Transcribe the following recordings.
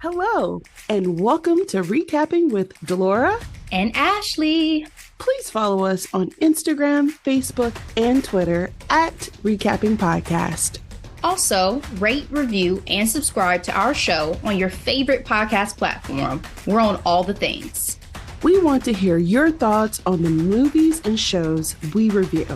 Hello, and welcome to Recapping with Delora and Ashley. Please follow us on Instagram, Facebook, and Twitter at Recapping Podcast. Also, rate, review, and subscribe to our show on your favorite podcast platform. We're on all the things. We want to hear your thoughts on the movies and shows we review.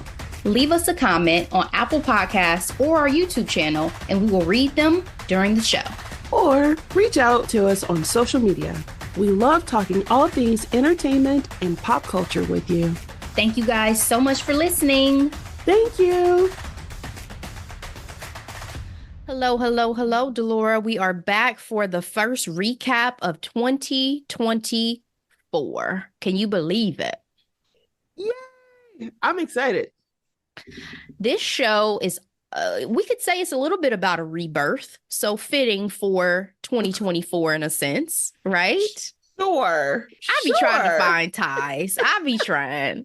Leave us a comment on Apple Podcasts or our YouTube channel, and we will read them during the show. Or reach out to us on social media. We love talking all things entertainment and pop culture with you. Thank you guys so much for listening. Thank you. Hello, Delora. We are back for the first recap of 2024. Can you believe it? Yay! I'm excited. This show is, we could say it's a little bit about a rebirth. So fitting for 2024 in a sense, right? Sure. I be trying to find ties. I be trying.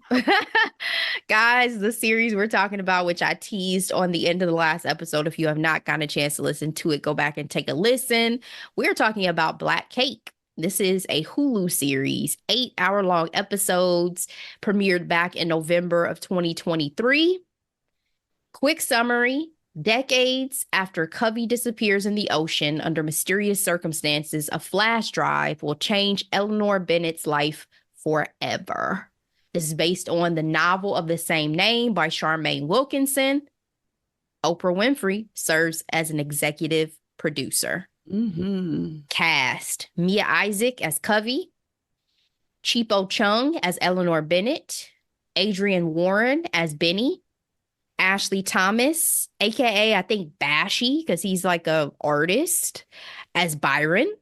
Guys, the series we're talking about, which I teased on the end of the last episode, if you have not gotten a chance to listen to it, go back and take a listen. We're talking about Black Cake. This is a Hulu series, 8-hour-long episodes, premiered back in November of 2023. Quick summary. Decades after Covey disappears in the ocean under mysterious circumstances, a flash drive will change Eleanor Bennett's life forever. This is based on the novel of the same name by Charmaine Wilkinson. Oprah Winfrey serves as an executive producer. Cast: Mia Isaac as Covey, Chipo Chung as Eleanor Bennett, Adrian Warren as Benny, Ashley Thomas, aka I think Bashy, because he's like a artist, as Byron,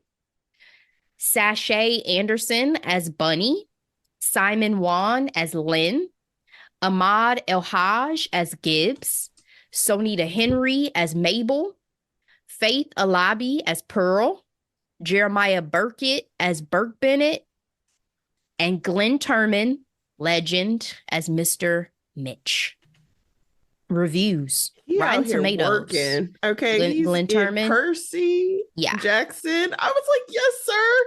Sashay Anderson as Bunny, Simon Wan as Lynn, Ahmad El-Haj as Gibbs, Sonita Henry as Mabel, Faith Alabi as Pearl, Jeremiah Burkett as Burke Bennett, and Glenn Turman, legend, as Mr. Mitch. Reviews. Rotten Tomatoes. Working. Okay, he's Glenn Turman. Percy Jackson. I was like, yes, sir.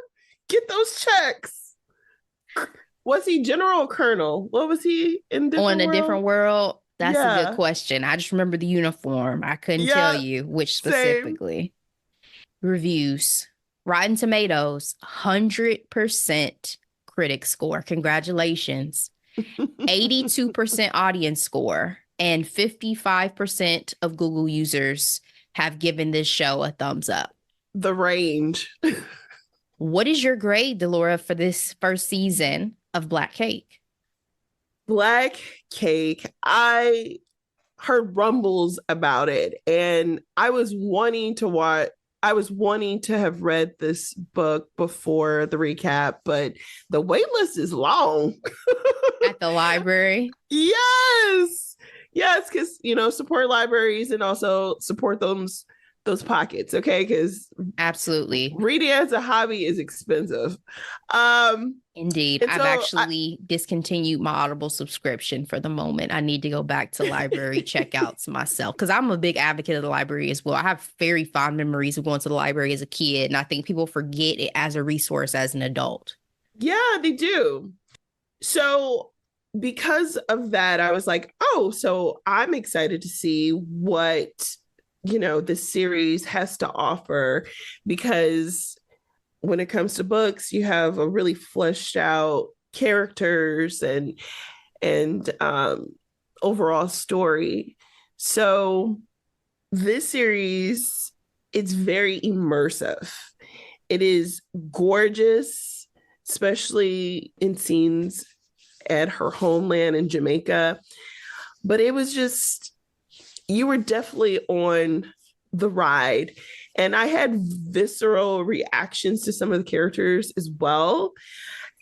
Get those checks. Was he General or Colonel? What was he in different On a world? different world? That's a good question. I just remember the uniform. I couldn't tell you which specifically. Same. Reviews. Rotten Tomatoes, 100% critic score. Congratulations. 82% audience score. And 55% of Google users have given this show a thumbs up. The range. What is your grade, Delora, for this first season of Black Cake? Black Cake. I heard rumbles about it, and I was wanting to have read this book before the recap, but the wait list is long. At the library? Yes, because, support libraries and also support those pockets, okay? Because absolutely, reading as a hobby is expensive. Indeed. I've actually discontinued my Audible subscription for the moment. I need to go back to library checkouts myself, because I'm a big advocate of the library as well. I have very fond memories of going to the library as a kid, and I think people forget it as a resource as an adult. Yeah, they do. So because of that, I was like, so I'm excited to see what, this series has to offer, because when it comes to books, you have a really fleshed out characters and overall story. So this series, it's very immersive. It is gorgeous, especially in scenes at her homeland in Jamaica. But it was just, you were definitely on the ride. And I had visceral reactions to some of the characters as well.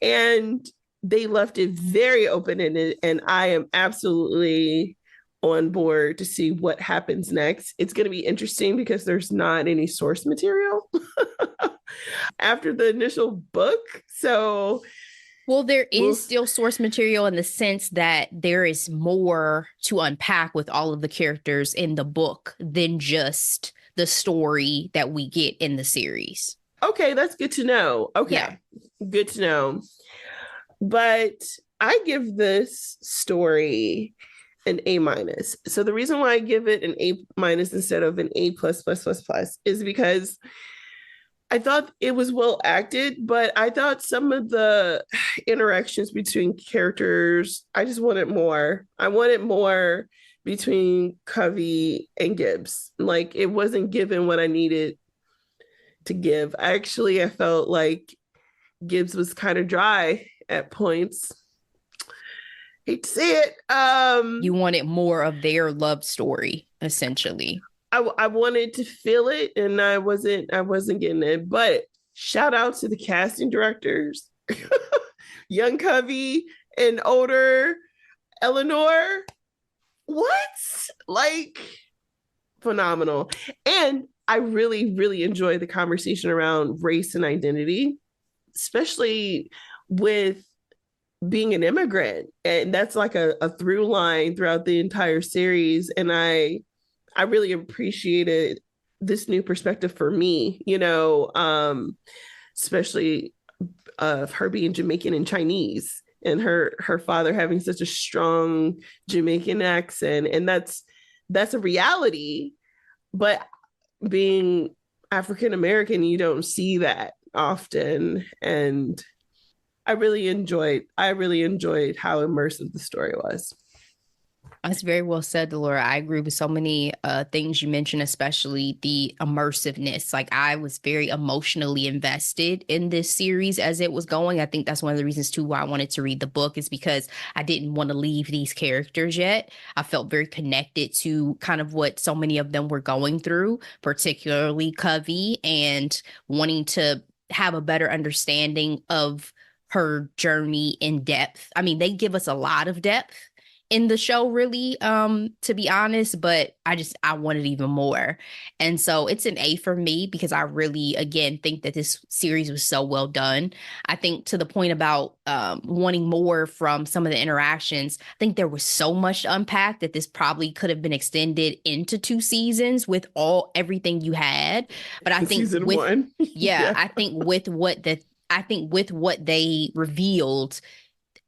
And they left it very open-ended. And I am absolutely on board to see what happens next. It's going to be interesting because there's not any source material after the initial book. So Well, there is still source material in the sense that there is more to unpack with all of the characters in the book than just the story that we get in the series. Okay, that's good to know. Yeah. Okay, good to know. But I give this story an A minus. So the reason why I give it an A minus instead of an A plus plus plus plus is because I thought it was well acted, but I thought some of the interactions between characters, I just wanted more. I wanted more between Covey and Gibbs. Like it wasn't given what I needed to give. I felt like Gibbs was kind of dry at points. Hate to say it. You wanted more of their love story, essentially. I wanted to feel it, and I wasn't getting it. But shout out to the casting directors, young Covey and older Eleanor. What? Like phenomenal. And I really, really enjoy the conversation around race and identity, especially with being an immigrant. And that's like a through line throughout the entire series. And I really appreciated this new perspective for me, especially of her being Jamaican and Chinese and her father having such a strong Jamaican accent. And that's a reality, but being African American, you don't see that often. And I really enjoyed how immersive the story was. That's very well said, Delora. I agree with so many things you mentioned, especially the immersiveness. Like I was very emotionally invested in this series as it was going. I think that's one of the reasons too why I wanted to read the book is because I didn't want to leave these characters yet. I felt very connected to kind of what so many of them were going through, particularly Covey, and wanting to have a better understanding of her journey in depth. I mean, they give us a lot of depth in the show, really, to be honest, but I wanted even more. And so it's an A for me because I really, again, think that this series was so well done. I think to the point about wanting more from some of the interactions, I think there was so much to unpack that this probably could have been extended into 2 seasons with everything you had. But I think Season one. yeah, Yeah. I think with what they revealed,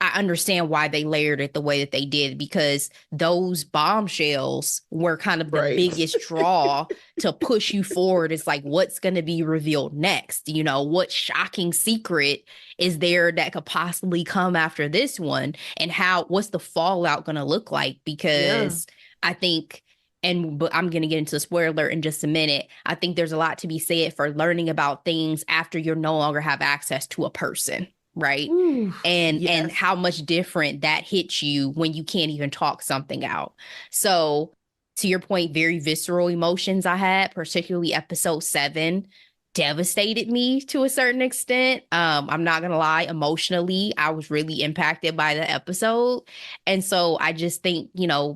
I understand why they layered it the way that they did because those bombshells were kind of the Right. biggest draw to push you forward. It's like, what's going to be revealed next? What shocking secret is there that could possibly come after this one? And what's the fallout going to look like? Because I think, but I'm going to get into the spoiler alert in just a minute. I think there's a lot to be said for learning about things after you no longer have access to a person. Right. Ooh, and yes. how much different that hits you when you can't even talk something out. So to your point, very visceral emotions I had, particularly episode 7 devastated me to a certain extent. I'm not gonna lie, emotionally I was really impacted by the episode. And so I just think,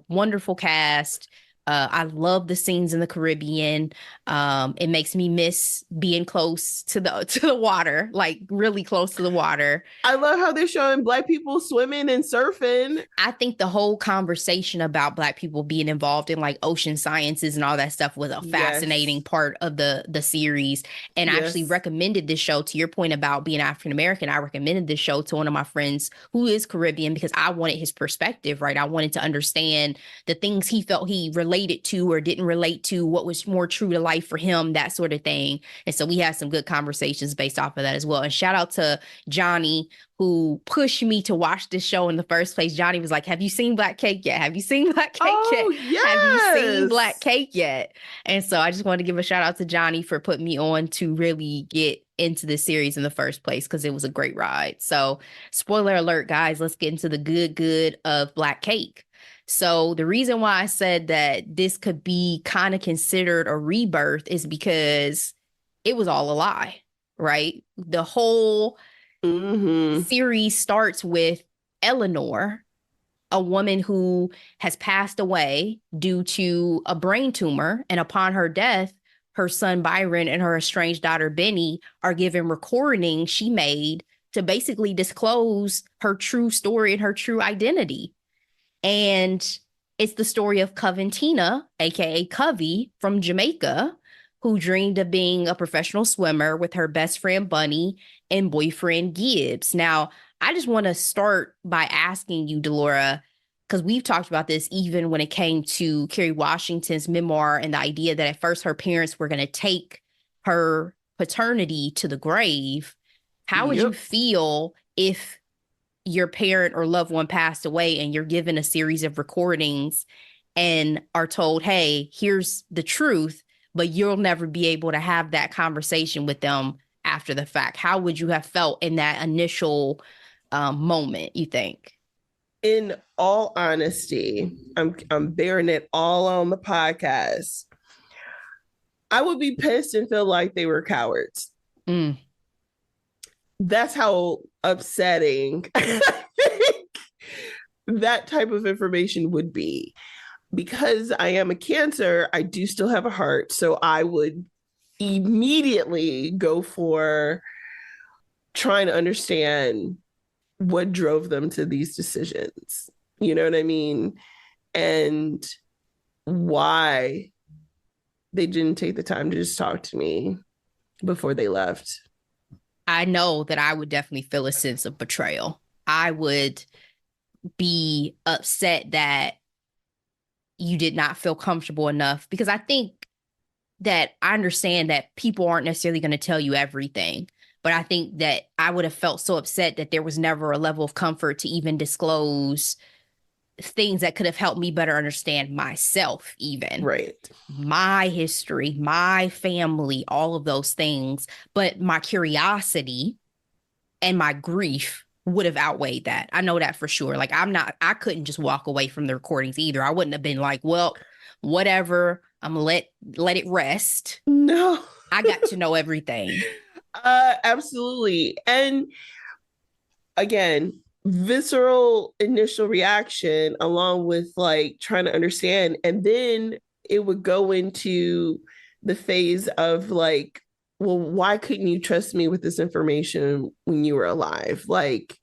wonderful cast. I love the scenes in the Caribbean. It makes me miss being close to the water, like really close to the water. I love how they're showing Black people swimming and surfing. I think the whole conversation about Black people being involved in like ocean sciences and all that stuff was a fascinating part of the series. And I actually recommended this show, to your point about being African American. I recommended this show to one of my friends who is Caribbean because I wanted his perspective, right? I wanted to understand the things he felt he related to or didn't relate to, what was more true to life for him, that sort of thing. And so we had some good conversations based off of that as well. And shout out to Johnny, who pushed me to watch this show in the first place. Johnny was like, have you seen Black Cake yet? Have you seen Black Cake yet? Yes. Have you seen Black Cake yet? And so I just wanted to give a shout out to Johnny for putting me on to really get into this series in the first place because it was a great ride. So spoiler alert, guys, let's get into the good of Black Cake. So the reason why I said that this could be kind of considered a rebirth is because it was all a lie, right? The whole series starts with Eleanor, a woman who has passed away due to a brain tumor. And upon her death, her son Byron and her estranged daughter Benny are given recordings she made to basically disclose her true story and her true identity. And it's the story of Coventina, aka Covey from Jamaica, who dreamed of being a professional swimmer with her best friend Bunny and boyfriend Gibbs. Now, I just want to start by asking you, Delora, because we've talked about this even when it came to Kerry Washington's memoir and the idea that at first her parents were going to take her paternity to the grave. How would you feel if your parent or loved one passed away and you're given a series of recordings and are told, hey, here's the truth, but you'll never be able to have that conversation with them after the fact? How would you have felt in that initial moment, you think? In all honesty, I'm bearing it all on the podcast. I would be pissed and feel like they were cowards. Mm. That's how upsetting I think that type of information would be. Because I am a Cancer, I do still have a heart. So I would immediately go for trying to understand what drove them to these decisions. You know what I mean? And why they didn't take the time to just talk to me before they left. I know that I would definitely feel a sense of betrayal. I would be upset that you did not feel comfortable enough, because I think that I understand that people aren't necessarily going to tell you everything. But I think that I would have felt so upset that there was never a level of comfort to even disclose things that could have helped me better understand myself, even. Right. My history, my family, all of those things. But my curiosity and my grief would have outweighed that. I know that for sure. Like, I couldn't just walk away from the recordings either. I wouldn't have been like, well, whatever, I'm gonna let it rest. No. I got to know everything. Absolutely. And again, visceral initial reaction along with like trying to understand. And then it would go into the phase of like, well, why couldn't you trust me with this information when you were alive? Like,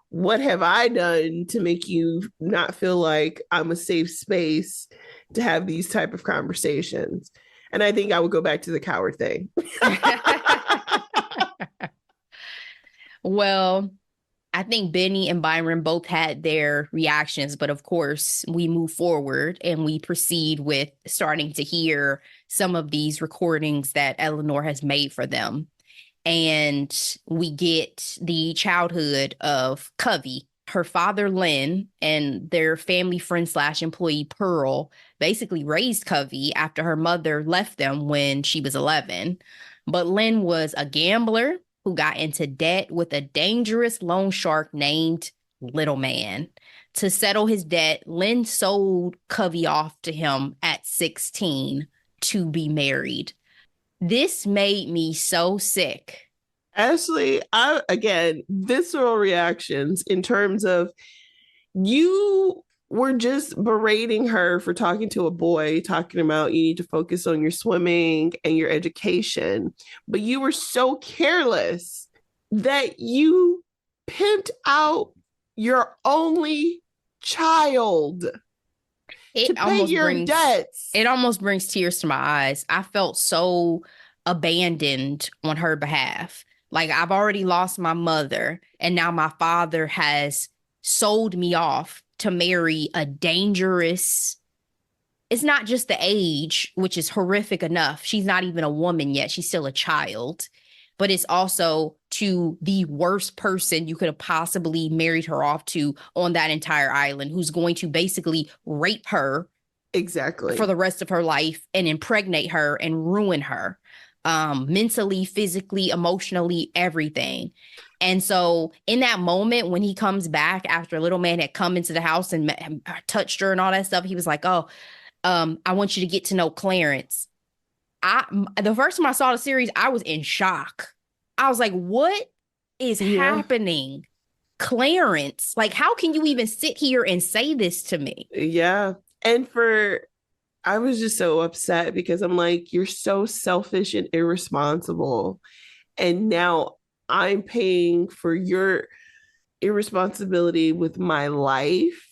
what have I done to make you not feel like I'm a safe space to have these type of conversations? And I think I would go back to the coward thing. Well, I think Benny and Byron both had their reactions, but of course, we move forward and we proceed with starting to hear some of these recordings that Eleanor has made for them. And we get the childhood of Covey. Her father, Lynn, and their family friend / employee, Pearl, basically raised Covey after her mother left them when she was 11. But Lynn was a gambler who got into debt with a dangerous loan shark named Little Man. To settle his debt, Lynn sold Covey off to him at 16 to be married. This made me so sick. Ashley, again, visceral reactions in terms of you were just berating her for talking to a boy, talking about you need to focus on your swimming and your education. But you were so careless that you pimped out your only child to pay your debts. It almost brings tears to my eyes. I felt so abandoned on her behalf. Like, I've already lost my mother, and now my father has sold me off to marry a dangerous. It's not just the age, which is horrific enough. She's not even a woman yet. She's still a child. But it's also to the worst person you could have possibly married her off to on that entire island, who's going to basically rape her exactly for the rest of her life and impregnate her and ruin her. Mentally, physically, emotionally, everything. And so in that moment, when he comes back after Little Man had come into the house and touched her and all that stuff, he was like, oh, I want you to get to know Clarence. The first time I saw the series, I was in shock. I was like, what is happening? Clarence, like, how can you even sit here and say this to me? Yeah. And I was just so upset because I'm like, you're so selfish and irresponsible. And now I'm paying for your irresponsibility with my life.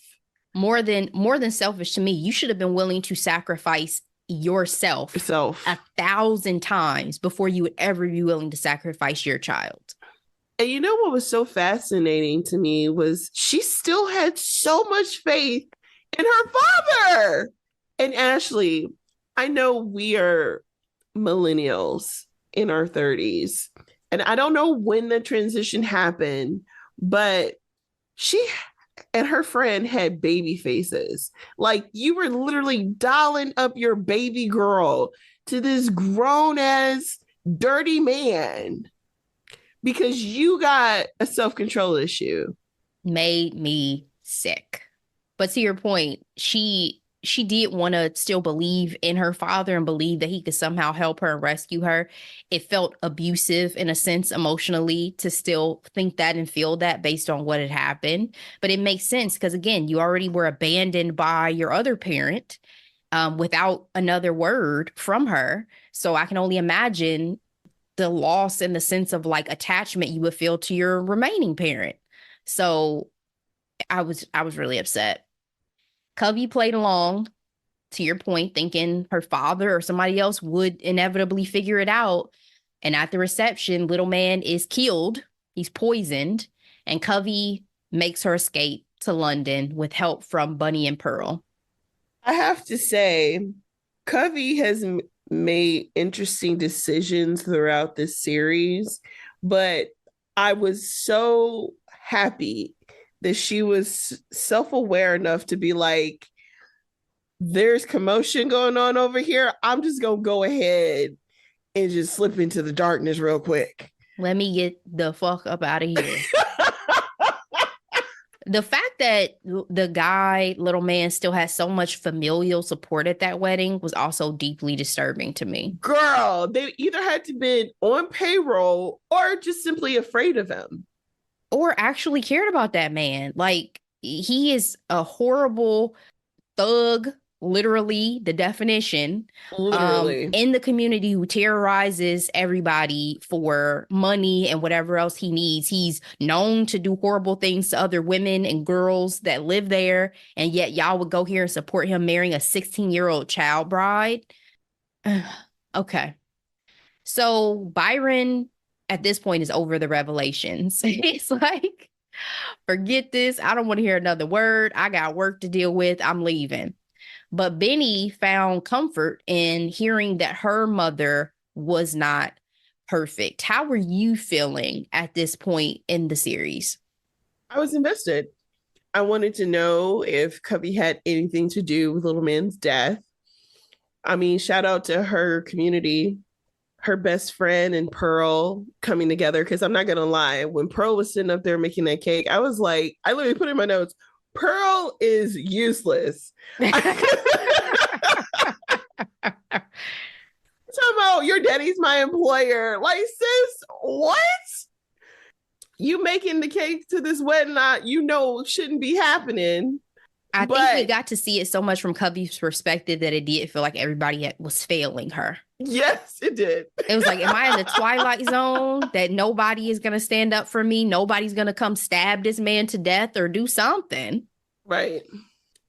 More than selfish to me, you should have been willing to sacrifice yourself Self. 1,000 times before you would ever be willing to sacrifice your child. And you know what was so fascinating to me was she still had so much faith in her father. And Ashley, I know we are millennials in our 30s, and I don't know when the transition happened, but she and her friend had baby faces. Like, you were literally dialing up your baby girl to this grown ass dirty man because you got a self-control issue. Made me sick. But to your point, she did want to still believe in her father and believe that he could somehow help her and rescue her. It felt abusive in a sense emotionally to still think that and feel that based on what had happened. But it makes sense because, again, you already were abandoned by your other parent without another word from her. So I can only imagine the loss in the sense of like attachment you would feel to your remaining parent. So I was really upset. Covey played along, to your point, thinking her father or somebody else would inevitably figure it out. And at the reception, little man is killed. He's poisoned. And Covey makes her escape to London with help from Bunny and Pearl. I have to say, Covey has made interesting decisions throughout this series, but I was so happy that she was self-aware enough to be like, there's commotion going on over here. I'm just going to go ahead and just slip into the darkness real quick. Let me get the fuck up out of here. The fact that the guy, little man, still has so much familial support at that wedding was also deeply disturbing to me. Girl, they either had to be on payroll or just simply afraid of him. Or actually cared about that man. Like, he is a horrible thug, literally the definition, literally in the community, who terrorizes everybody for money and whatever else he needs. He's known to do horrible things to other women and girls that live there, and yet y'all would go here and support him marrying a 16-year-old child bride. Okay. So Byron at this point is over the revelations. It's like, forget this. I don't want to hear another word. I got work to deal with. I'm leaving. But Benny found comfort in hearing that her mother was not perfect. How were you feeling at this point in the series? I was invested. I wanted to know if Covey had anything to do with Little Man's death. I mean, shout out to her community, her best friend and Pearl coming together. Because I'm not going to lie, when Pearl was sitting up there making that cake, I was like, I literally put in my notes, Pearl is useless. Talking about your daddy's my employer. Like, sis, what? You making the cake to this wedding, you know, shouldn't be happening. I think we got to see it so much from Covey's perspective that it did feel like everybody was failing her. Yes, it did. It was like, am I in the twilight zone that nobody is going to stand up for me? Nobody's going to come stab this man to death or do something. Right.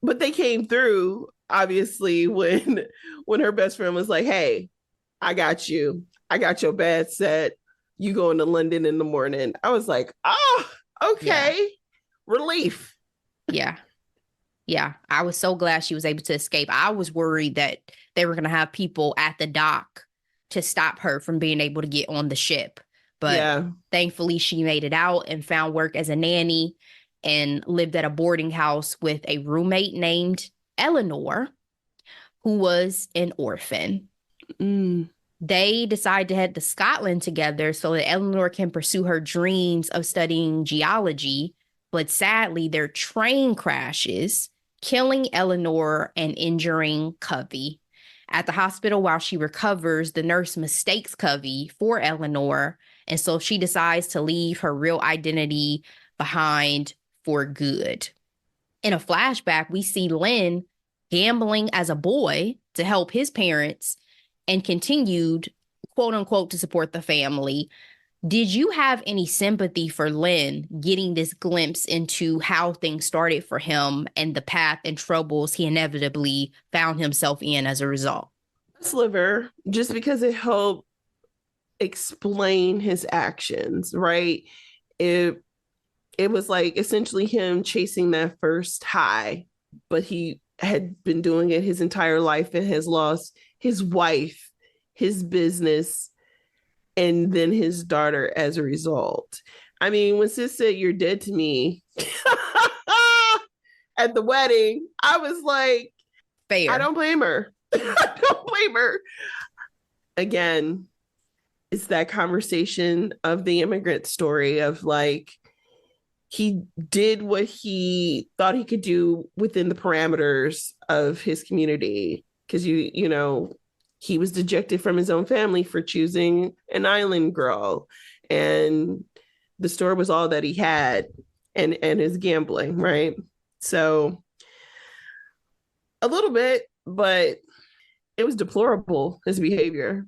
But they came through, obviously, when her best friend was like, hey, I got you. I got your bed set. You going to London in the morning. I was like, oh, okay. Yeah. Relief. Yeah. Yeah, I was so glad she was able to escape. I was worried that they were going to have people at the dock to stop her from being able to get on the ship. But thankfully, she made it out and found work as a nanny and lived at a boarding house with a roommate named Eleanor, who was an orphan. They decide to head to Scotland together so that Eleanor can pursue her dreams of studying geology. But sadly, their train crashes, killing Eleanor and injuring Covey. At the hospital, while she recovers, the nurse mistakes Covey for Eleanor, and so she decides to leave her real identity behind for good. In a flashback, we see Len gambling as a boy to help his parents and continued, quote unquote, to support the family. Did you have any sympathy for Len getting this glimpse into how things started for him and the path and troubles he inevitably found himself in as a result? sliver, just because it helped explain his actions, right? It it was like essentially him chasing that first high, but he had been doing it his entire life and has lost his wife, his business, and then his daughter as a result. I mean, when sis said you're dead to me at the wedding, I was like, I Fair. don't blame her. I don't blame her. Again, it's that conversation of the immigrant story of like, he did what he thought he could do within the parameters of his community. Because you know, he was dejected from his own family for choosing an island girl. And the store was all that he had, and his gambling, right? So a little bit, but it was deplorable, his behavior.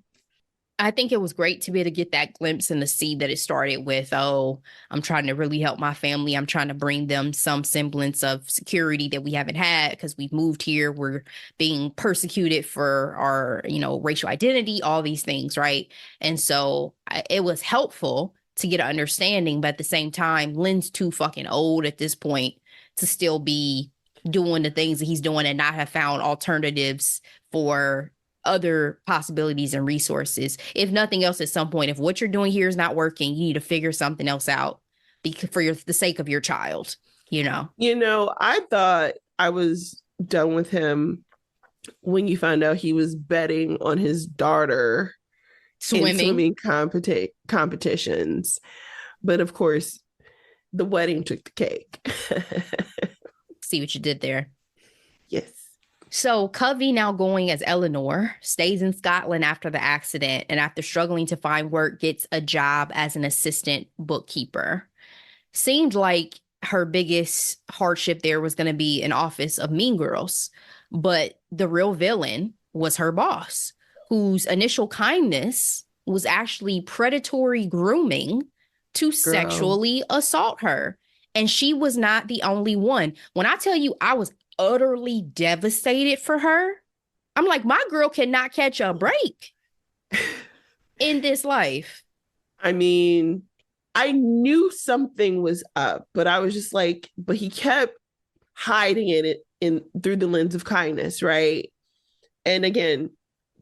I think it was great to be able to get that glimpse and to see that it started with, oh, I'm trying to really help my family. I'm trying to bring them some semblance of security that we haven't had because we've moved here. We're being persecuted for our, racial identity, all these things, right? And so it was helpful to get an understanding, but at the same time, Lynn's too fucking old at this point to still be doing the things that he's doing and not have found alternatives for other possibilities and resources. If nothing else, at some point, if what you're doing here is not working, you need to figure something else out for the sake of your child, I thought I was done with him when you found out he was betting on his daughter in swimming competitions. But of course, the wedding took the cake. See what you did there. Yes. So Covey, now going as Eleanor, stays in Scotland after the accident, and after struggling to find work, gets a job as an assistant bookkeeper. Seemed like her biggest hardship there was going to be an office of Mean Girls, but the real villain was her boss, whose initial kindness was actually predatory grooming to sexually assault her. And she was not the only one. When I tell you I was utterly devastated for her, I'm like, my girl cannot catch a break in this life. I mean, I knew something was up, but I was just like, but he kept hiding it in through the lens of kindness, right? And again,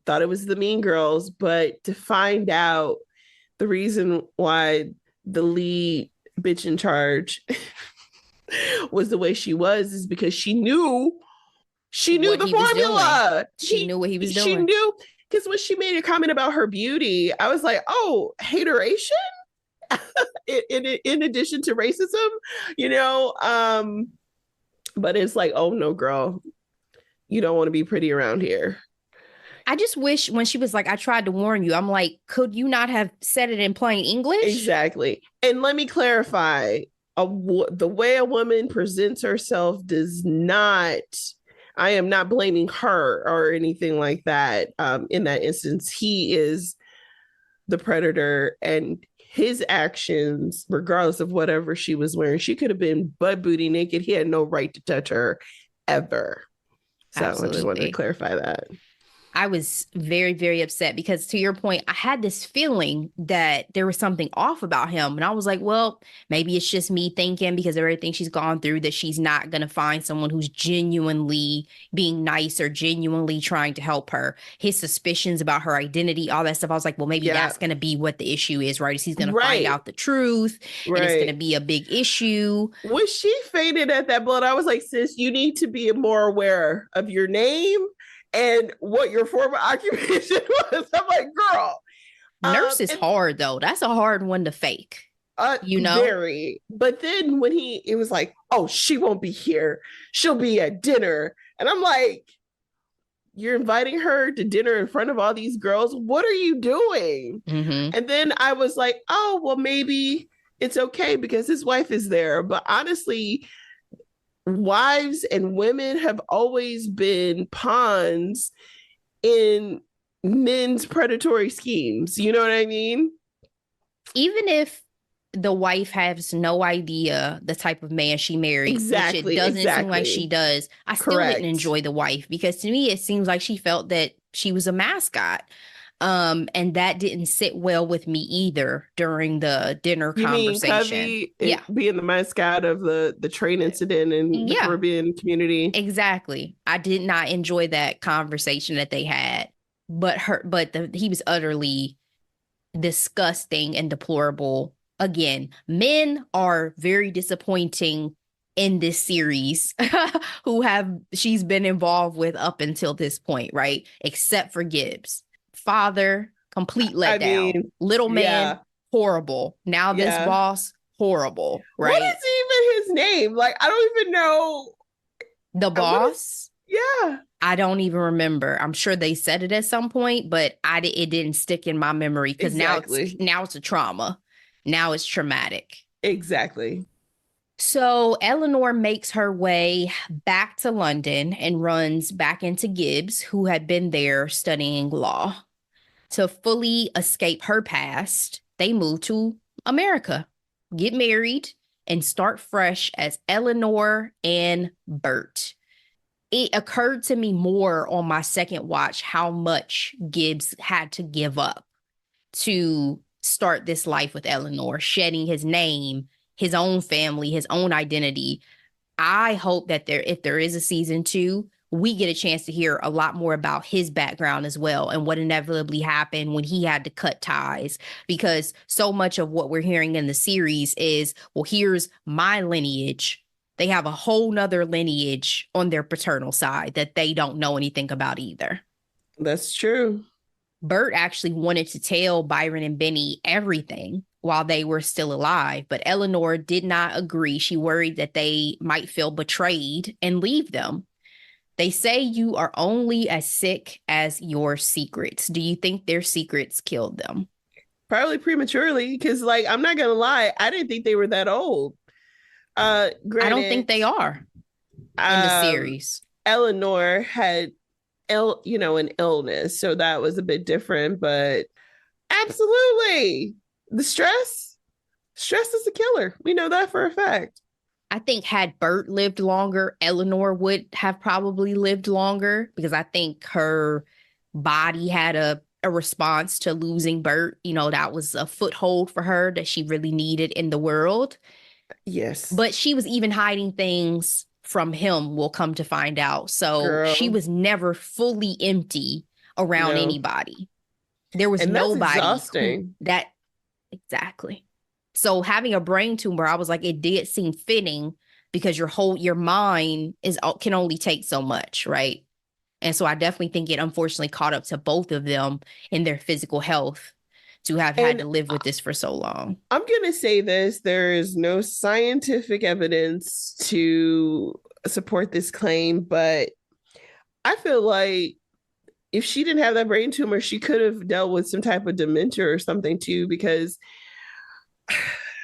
thought it was the Mean Girls, but to find out the reason why the lead bitch in charge was the way she was is because she knew the formula. She knew what he was doing. She knew, because when she made a comment about her beauty, I was like, oh, hateration in addition to racism, but it's like, oh no, girl, you don't want to be pretty around here. I just wish when she was like, I tried to warn you, I'm like, could you not have said it in plain English? Exactly. And let me clarify, the way a woman presents herself does not, I am not blaming her or anything like that. In that instance, he is the predator, and his actions, regardless of whatever she was wearing, she could have been butt booty naked. He had no right to touch her ever. So absolutely. I just wanted to clarify that. I was very, very upset because, to your point, I had this feeling that there was something off about him. And I was like, well, maybe it's just me thinking, because of everything she's gone through, that she's not going to find someone who's genuinely being nice or genuinely trying to help her. His suspicions about her identity, all that stuff. I was like, well, maybe that's going to be what the issue is, right? Is he's going to find out the truth, and it's going to be a big issue. When she fainted at that blood, I was like, sis, you need to be more aware of your name and what your former occupation was. I'm like, girl. Nurse is hard, though. That's a hard one to fake. Very. But then when it was like, oh, she won't be here. She'll be at dinner. And I'm like, you're inviting her to dinner in front of all these girls? What are you doing? Mm-hmm. And then I was like, oh, well, maybe it's okay because his wife is there. But honestly, wives and women have always been pawns in men's predatory schemes. You know what I mean? Even if the wife has no idea the type of man she married, which it doesn't seem like she does, I still didn't enjoy the wife, because to me, it seems like she felt that she was a mascot. And that didn't sit well with me either during the dinner You mean conversation. Covey Yeah. being the mascot of the train incident in the Yeah, Caribbean community? exactly. I did not enjoy that conversation that they had, but he was utterly disgusting and deplorable. Again, men are very disappointing in this series she's been involved with up until this point, right? Except for Gibbs. Father, complete I letdown. mean, Little man, yeah, horrible. Now this yeah. boss, horrible, What right? is even his name? Like, I don't even know. The What is? boss, Yeah, I don't even remember. I'm sure they said it at some point, but it didn't stick in my memory because exactly, now it's a trauma. Now it's traumatic. exactly. So Eleanor makes her way back to London and runs back into Gibbs, who had been there studying law. To fully escape her past, they move to America, get married, and start fresh as Eleanor and Bert. It occurred to me more on my second watch how much Gibbs had to give up to start this life with Eleanor, shedding his name, his own family, his own identity. I hope that if there is a season 2, we get a chance to hear a lot more about his background as well and what inevitably happened when he had to cut ties. Because so much of what we're hearing in the series is, well, here's my lineage. They have a whole nother lineage on their paternal side that they don't know anything about either. That's true. Bert actually wanted to tell Byron and Benny everything while they were still alive, but Eleanor did not agree. She worried that they might feel betrayed and leave them. They say you are only as sick as your secrets. Do you think their secrets killed them? Probably prematurely, because, like, I'm not gonna lie, I didn't think they were that old. I don't think Granted, they are in the series. Eleanor had an illness, so that was a bit different, but absolutely the stress is a killer. We know that for a fact. I think had Bert lived longer, Eleanor would have probably lived longer because I think her body had a response to losing Bert. You know, that was a foothold for her that she really needed in the world. Yes, But she was even hiding things from him, we'll come to find out. So she girl. was never fully empty around No, thereody. There was and that's nobody who exhausting. that exactly. So having a brain tumor, I was like, it did seem fitting because your mind can only take so much, right? And so I definitely think it unfortunately caught up to both of them in their physical health to have had And to live with this for so long. I'm gonna say this: there is no scientific evidence to support this claim, but I feel like if she didn't have that brain tumor, she could have dealt with some type of dementia or something too. Because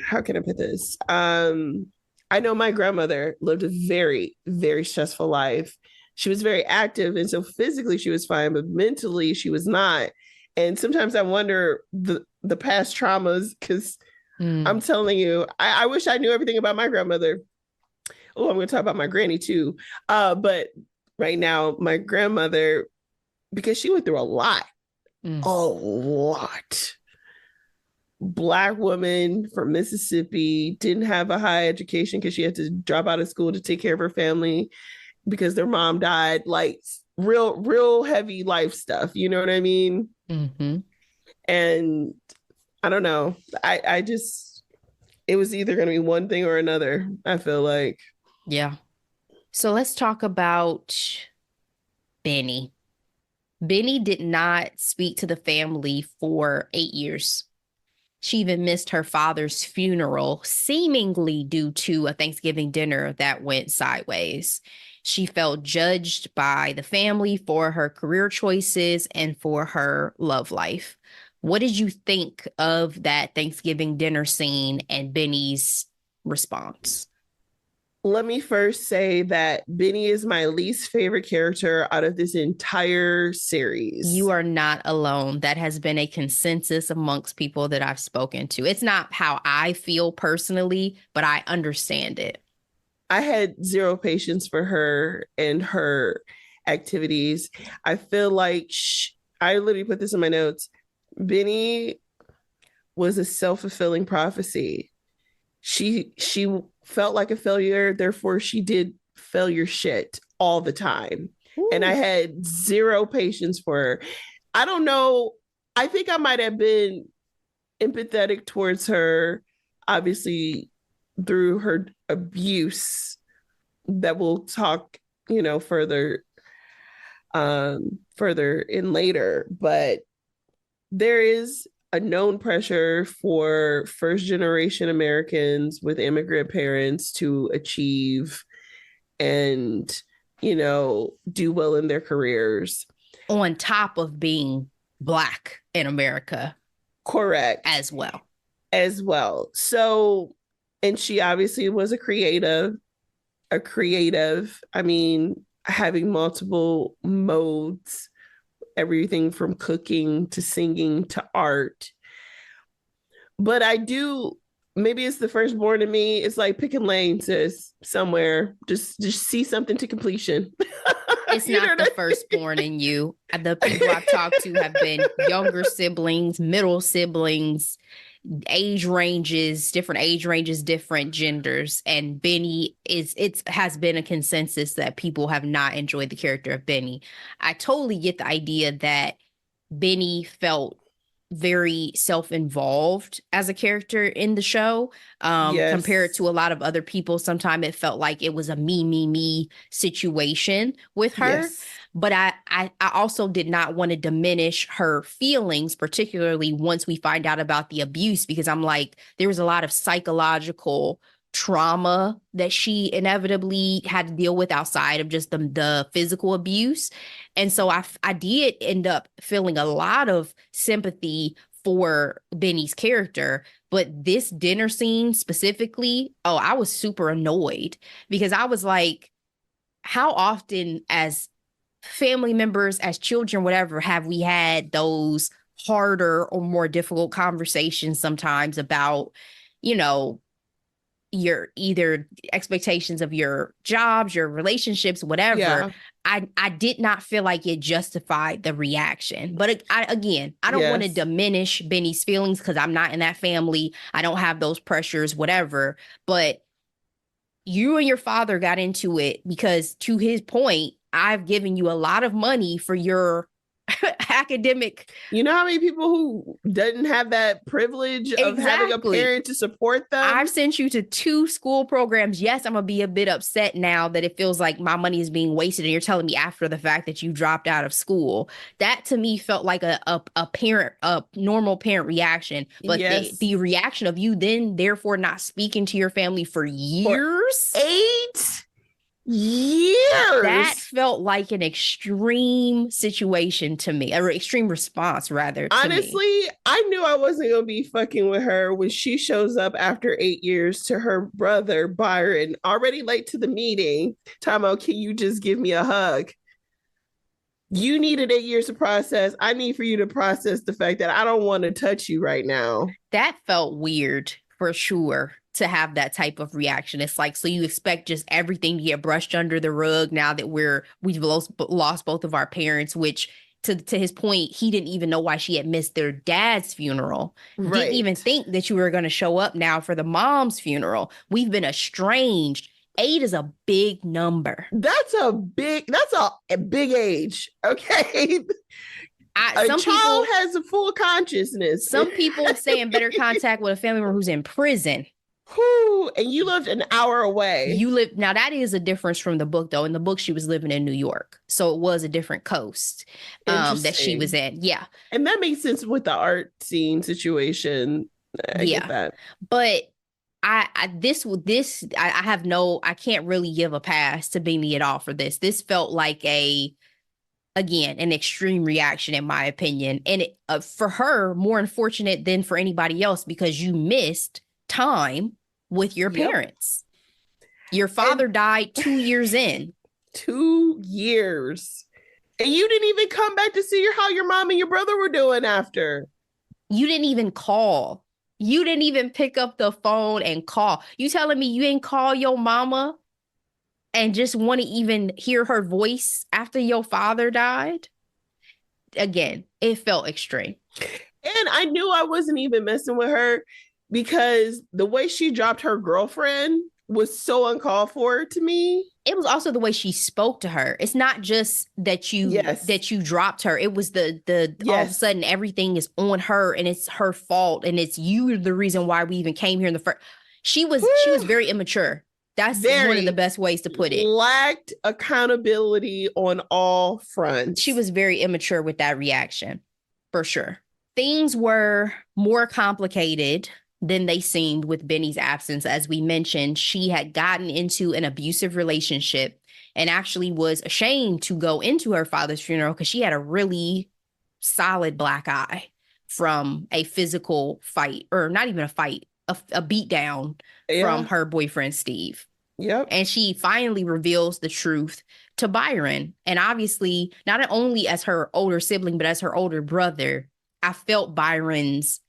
how can I put this? I know my grandmother lived a very, very stressful life. She was very active, and so physically she was fine, but mentally she was not. And sometimes I wonder the past traumas, because I'm telling you, I wish I knew everything about my grandmother. Oh, I'm going to talk about my granny too. But right now, my grandmother, because she went through a lot, Mm. a lot. Black woman from Mississippi, didn't have a high education because she had to drop out of school to take care of her family because their mom died. Like, real heavy life stuff. You know what I mean? Mm-hmm. And I don't know. I just, it was either going to be one thing or another, I feel like. Yeah. So let's talk about Benny. Benny did not speak to the family for 8 years. She even missed her father's funeral, seemingly due to a Thanksgiving dinner that went sideways. She felt judged by the family for her career choices and for her love life. What did you think of that Thanksgiving dinner scene and Benny's response? Let me first say that Benny is my least favorite character out of this entire series. You are not alone. That has been a consensus amongst people that I've spoken to. It's not how I feel personally, but I understand it. I had zero patience for her and her activities. I feel like I literally put this in my notes. Benny was a self-fulfilling prophecy. She felt like a failure, therefore she did failure shit all the time. And I Ooh. had zero patience for her. I don't know. I think I might have been empathetic towards her, obviously through her abuse that we'll talk, further in later. But there is a known pressure for first generation Americans with immigrant parents to achieve and, do well in their careers. On top of being Black in America. Correct. As well. So, and she obviously was a creative. I mean, having multiple modes, everything from cooking to singing to art. But I do, maybe it's the firstborn in me. It's like picking lanes, sis, somewhere. Just see something to completion. It's not the firstborn in you. The people I've talked to have been younger siblings, middle siblings, different age ranges, different genders. And Benny has been a consensus that people have not enjoyed the character of Benny. I totally get the idea that Benny felt very self-involved as a character in the show, compared to a lot of other people. Sometimes it felt like it was a me situation with her. Yes. But I also did not want to diminish her feelings, particularly once we find out about the abuse, because I'm like, there was a lot of psychological trauma that she inevitably had to deal with outside of just the physical abuse. And so I did end up feeling a lot of sympathy for Benny's character. But this dinner scene specifically, I was super annoyed because I was like, how often as family members, as children, whatever, have we had those harder or more difficult conversations sometimes about, your either expectations of your jobs, your relationships, whatever. Yeah. I did not feel like it justified the reaction. But I don't want to diminish Benny's feelings because I'm not in that family. I don't have those pressures, whatever. But you and your father got into it because, to his point, I've given you a lot of money for your academic. You know how many people who didn't have that privilege of having a parent to support them? I've sent you to 2 school programs. Yes, I'm going to be a bit upset now that it feels like my money is being wasted and you're telling me after the fact that you dropped out of school. That to me felt like a normal parent reaction. But the reaction of you then therefore not speaking to your family for years. For 8 years. That felt like an extreme situation to me, or extreme response, rather. Honestly, I knew I wasn't going to be fucking with her when she shows up after 8 years to her brother, Byron, already late to the meeting. Talking about, can you just give me a hug? You needed 8 years to process. I need for you to process the fact that I don't want to touch you right now. That felt weird for sure. To have that type of reaction. It's like, so you expect just everything to get brushed under the rug now that we've lost both of our parents, which to his point, he didn't even know why she had missed their dad's funeral. Right. Didn't even think that you were going to show up now for the mom's funeral. We've been estranged. 8 is a big number. That's a big age. Okay. A child has a full consciousness. Some people stay in better contact with a family member who's in prison. Whew, and you lived an hour away. Now that is a difference from the book, though. In the book, she was living in New York, so it was a different coast that she was in. Yeah, and that makes sense with the art scene situation. I get that. But I can't really give a pass to Beanie at all for this. This felt like an extreme reaction, in my opinion, and it, for her, more unfortunate than for anybody else because you missed time with your parents. Your father died 2 years in. 2 years. And you didn't even come back to see how your mom and your brother were doing after. You didn't even call. You didn't even pick up the phone and call. You telling me you didn't call your mama and just want to even hear her voice after your father died. Again, it felt extreme. And I knew I wasn't even messing with her because the way she dropped her girlfriend was so uncalled for to me. It was also the way she spoke to her. It's not just that you dropped her. It was the all of a sudden everything is on her and it's her fault and it's you the reason why we even came here in the first. She was very immature. That's one of the best ways to put it. Lacked accountability on all fronts. She was very immature with that reaction, for sure. Things were more complicated than they seemed with Benny's absence. As we mentioned, she had gotten into an abusive relationship and actually was ashamed to go into her father's funeral because she had a really solid black eye from a physical fight, or not even a fight, a beat down from her boyfriend, Steve. Yep. And she finally reveals the truth to Byron. And obviously, not only as her older sibling, but as her older brother, I felt Byron's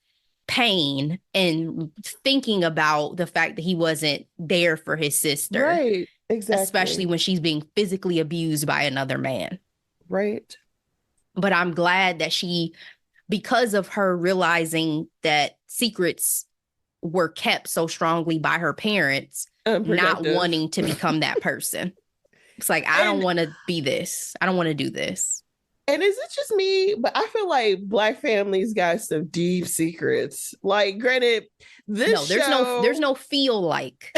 pain and thinking about the fact that he wasn't there for his sister. Right, exactly. Especially when she's being physically abused by another man. Right. But I'm glad that because of her realizing that secrets were kept so strongly by her parents, not wanting to become that person. It's like, I don't want to be this. I don't want to do this. And is it just me? But I feel like Black families got some deep secrets. Like, granted, there's no feel like.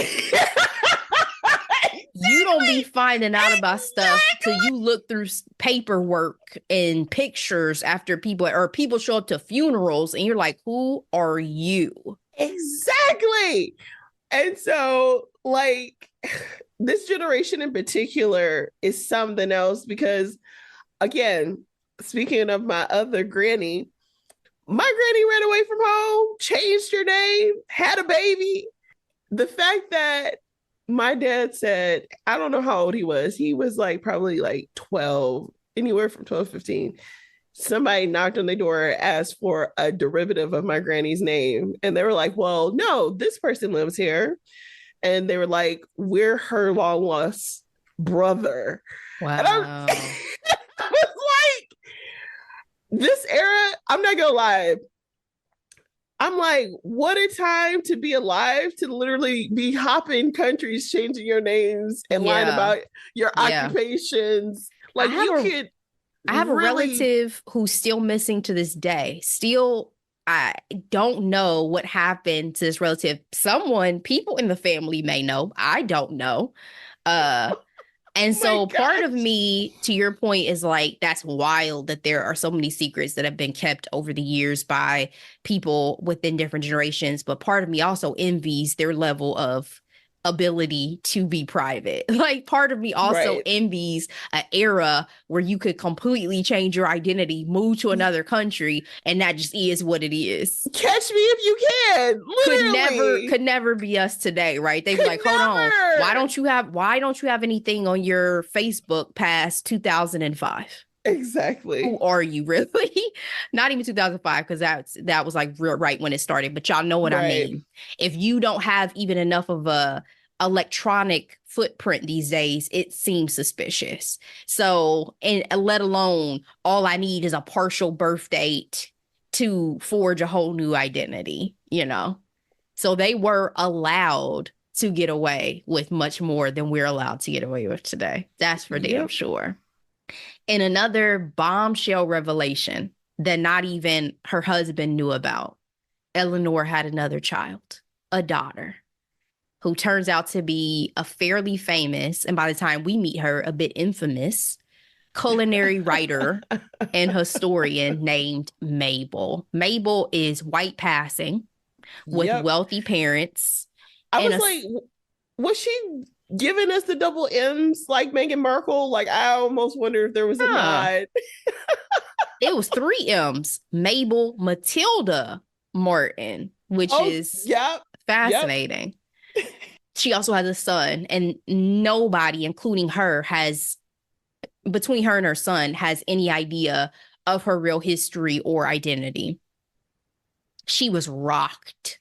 You don't be finding out about stuff till you look through paperwork and pictures after people show up to funerals and you're like, who are you? Exactly. And so, like, this generation in particular is something else because, again, speaking of my other granny, my granny ran away from home, changed her name, had a baby. The fact that my dad said, I don't know how old he was like probably like 12, anywhere from 12, 15. Somebody knocked on the door, asked for a derivative of my granny's name. And they were like, well, no, this person lives here. And they were like, we're her long lost brother. Wow. And I was like, this era, I'm not gonna lie. I'm like, what a time to be alive, to literally be hopping countries, changing your names and lying about your occupations. Like, I have a relative who's still missing to this day. Still, I don't know what happened to this relative. People in the family may know. I don't know. And so part of me, to your point, is like, that's wild that there are so many secrets that have been kept over the years by people within different generations. But part of me also envies their level of ability to be private. Like, part of me also envies an era where you could completely change your identity, move to another country, and that just is what it is. Catch me if you can. Literally. Could never be us today, right? They'd be like, hold on, why don't you have anything on your Facebook past 2005? Exactly. Who are you, really? Not even 2005, because that was like right when it started. But y'all know what I mean. If you don't have even enough of a electronic footprint these days, it seems suspicious. So, and let alone, all I need is a partial birth date to forge a whole new identity, you know? So they were allowed to get away with much more than we're allowed to get away with today. That's for damn sure. In another bombshell revelation that not even her husband knew about, Eleanor had another child, a daughter, who turns out to be a fairly famous, and by the time we meet her, a bit infamous, culinary writer and historian named Mabel. Mabel is white passing with wealthy parents. I was like, was she giving us the double M's like Meghan Markle? Like, I almost wonder if there was a nod. It was 3 M's. Mabel Matilda Martin, which is fascinating. She also has a son, and nobody, including her, between her and her son, has any idea of her real history or identity. She was rocked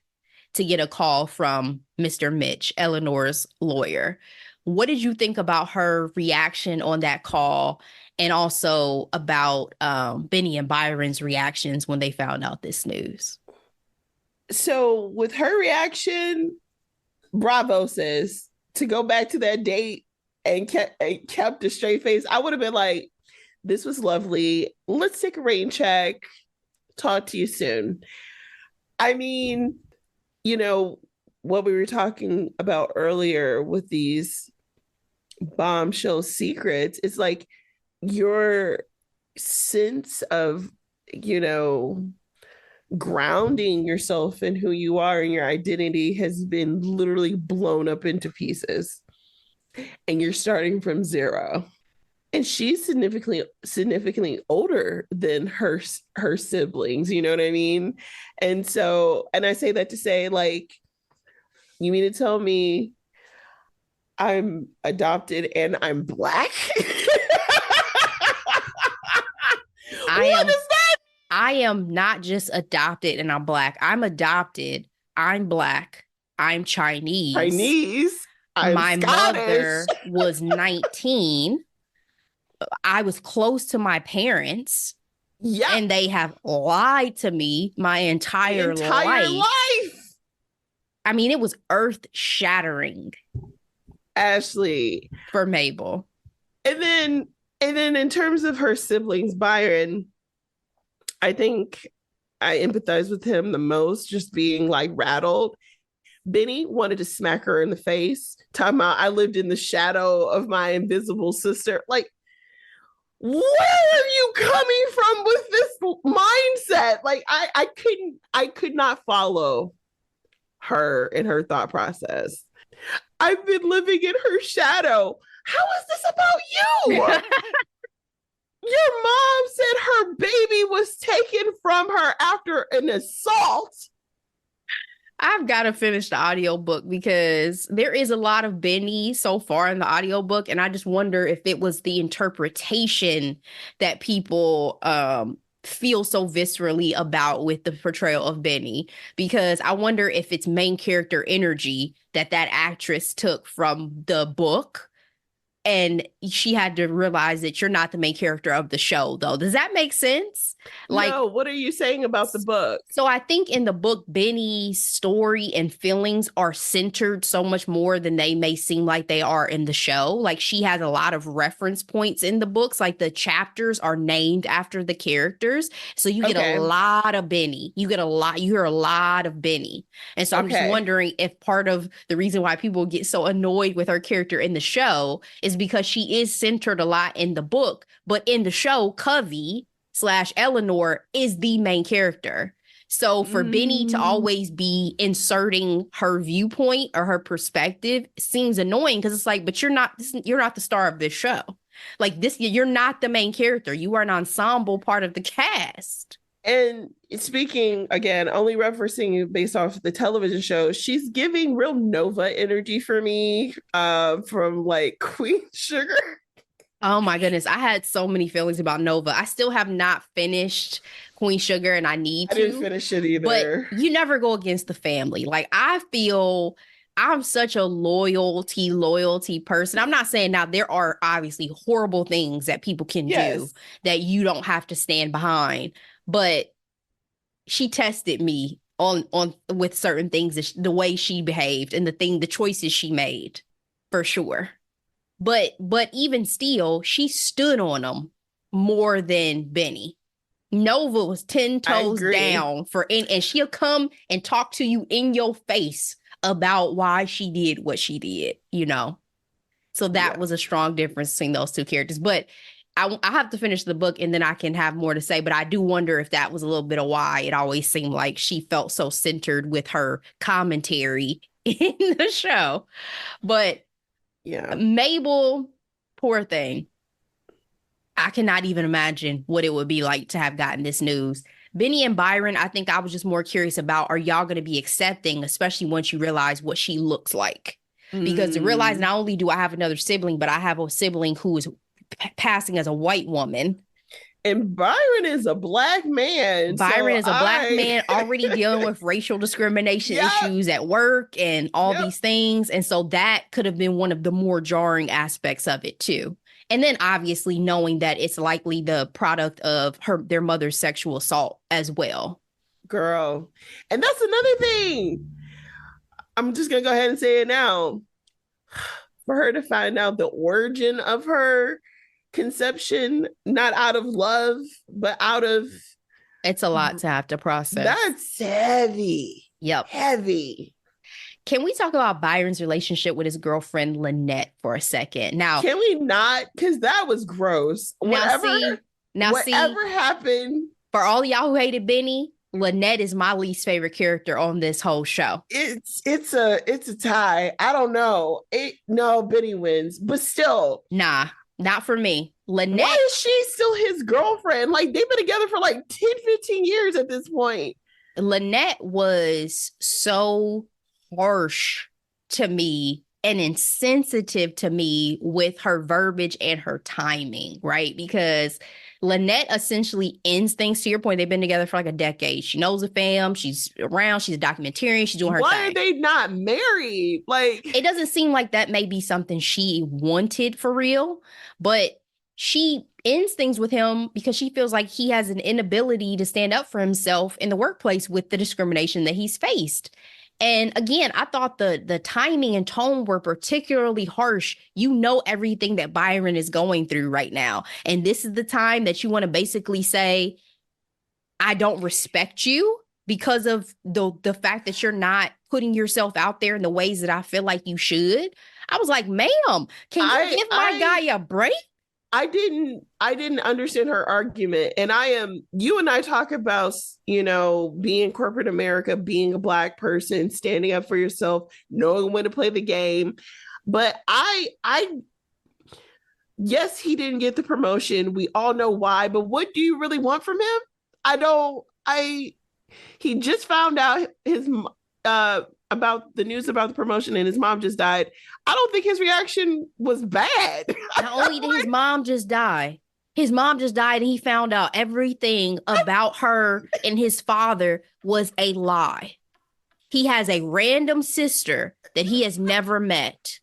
to get a call from Mr. Mitch, Eleanor's lawyer, What did you think about her reaction on that call, and also about Benny and Byron's reactions when they found out this news? So with her reaction, bravo, sis. To go back to that date and kept a straight face, I would have been like, this was lovely. Let's take a rain check. Talk to you soon. I mean, you know, what we were talking about earlier with these bombshell secrets, it's like your sense of, you know, grounding yourself in who you are and your identity has been literally blown up into pieces, and you're starting from zero. And she's significantly older than her siblings, you know what I mean? And so, and I say that to say, like, you mean to tell me I'm adopted and I'm black? I What am is that? I am not just adopted and I'm black. I'm adopted. I'm black. I'm Chinese. Chinese. I'm My Scottish. mother was 19. I was close to my parents, Yeah, and they have lied to me my the entire entire life. life. I mean, it was earth shattering Ashley. for Mabel. And then in terms of her siblings, Byron, I think I empathize with him the most, just being like rattled. Benny wanted to smack her in the face, talking about I lived in the shadow of my invisible sister. Like, where are you coming from with this mindset? Like, I could not follow her in her thought process. I've been living in her shadow. How is this about you? Your mom said her baby was taken from her after an assault. I've got to finish the audiobook because there is a lot of Benny so far in the audiobook, and I just wonder if it was the interpretation that people feel so viscerally about with the portrayal of Benny, because I wonder if it's main character energy that actress took from the book, and she had to realize that you're not the main character of the show, though. Does that make sense? Like, no, what are you saying about the book? so I think in the book, Benny's story and feelings are centered so much more than they may seem like they are in the show. Like, she has a lot of reference points in the books. Like, the chapters are named after the characters. So you get a lot of Benny. You hear a lot of Benny. And so I'm just wondering if part of the reason why people get so annoyed with her character in the show is because she is centered a lot in the book, but in the show, Covey / Eleanor is the main character. So for Benny to always be inserting her viewpoint or her perspective seems annoying, because it's like, but you're not the star of this show. Like, this, you're not the main character. You are an ensemble part of the cast. And speaking again, only referencing based off the television show, she's giving real Nova energy for me, from like Queen Sugar. Oh my goodness. I had so many feelings about Nova. I still have not finished Queen Sugar, and I need to. I didn't finish it either. But you never go against the family. Like, I feel I'm such a loyalty person. I'm not saying now there are obviously horrible things that people can do that you don't have to stand behind. But she tested me on with certain things, the way she behaved and the choices she made, for sure. But even still, she stood on them more than Benny. Nova was 10 toes down and she'll come and talk to you in your face about why she did what she did, you know? So that was a strong difference between those two characters. But I have to finish the book and then I can have more to say. But I do wonder if that was a little bit of why it always seemed like she felt so centered with her commentary in the show. But Mabel, poor thing. I cannot even imagine what it would be like to have gotten this news. Benny and Byron, I think I was just more curious about, are y'all going to be accepting, especially once you realize what she looks like? Because to realize not only do I have another sibling, but I have a sibling who is passing as a white woman. And Byron is a black man. Byron So is a black man already dealing with racial discrimination Yep. issues at work and all Yep. these things. And so that could have been one of the more jarring aspects of it too. And then obviously knowing that it's likely the product of their mother's sexual assault as well. Girl. And that's another thing. I'm just going to go ahead and say it now. For her to find out the origin of her conception, not out of love, but out of... It's a lot to have to process. That's heavy. Yep. Heavy. Can we talk about Byron's relationship with his girlfriend, Lynette, for a second? Now, can we not? Because that was gross. Whatever happened. For all y'all who hated Benny, Lynette is my least favorite character on this whole show. It's a tie. I don't know. No, Benny wins, but still. Nah, not for me. Lynette. Why is she still his girlfriend? Like, they've been together for like 10, 15 years at this point. Lynette was so harsh to me and insensitive to me with her verbiage and her timing, right? Because Lynette essentially ends things, to your point. They've been together for like a decade. She knows the fam. She's around. She's a documentarian. She's doing her thing. Why are they not married? Like, it doesn't seem like that may be something she wanted for real, but she ends things with him because she feels like he has an inability to stand up for himself in the workplace with the discrimination that he's faced. And again, I thought the timing and tone were particularly harsh. You know everything that Byron is going through right now. And this is the time that you want to basically say, I don't respect you because of the fact that you're not putting yourself out there in the ways that I feel like you should. I was like, ma'am, can you give my guy a break? I didn't understand her argument. And you and I talk about, being corporate America, being a black person, standing up for yourself, knowing when to play the game. But yes, he didn't get the promotion. We all know why, but what do you really want from him? He just found out about the news about the promotion and his mom just died. I don't think his reaction was bad. Not only did his mom just die and he found out everything about her and his father was a lie. He has a random sister that he has never met.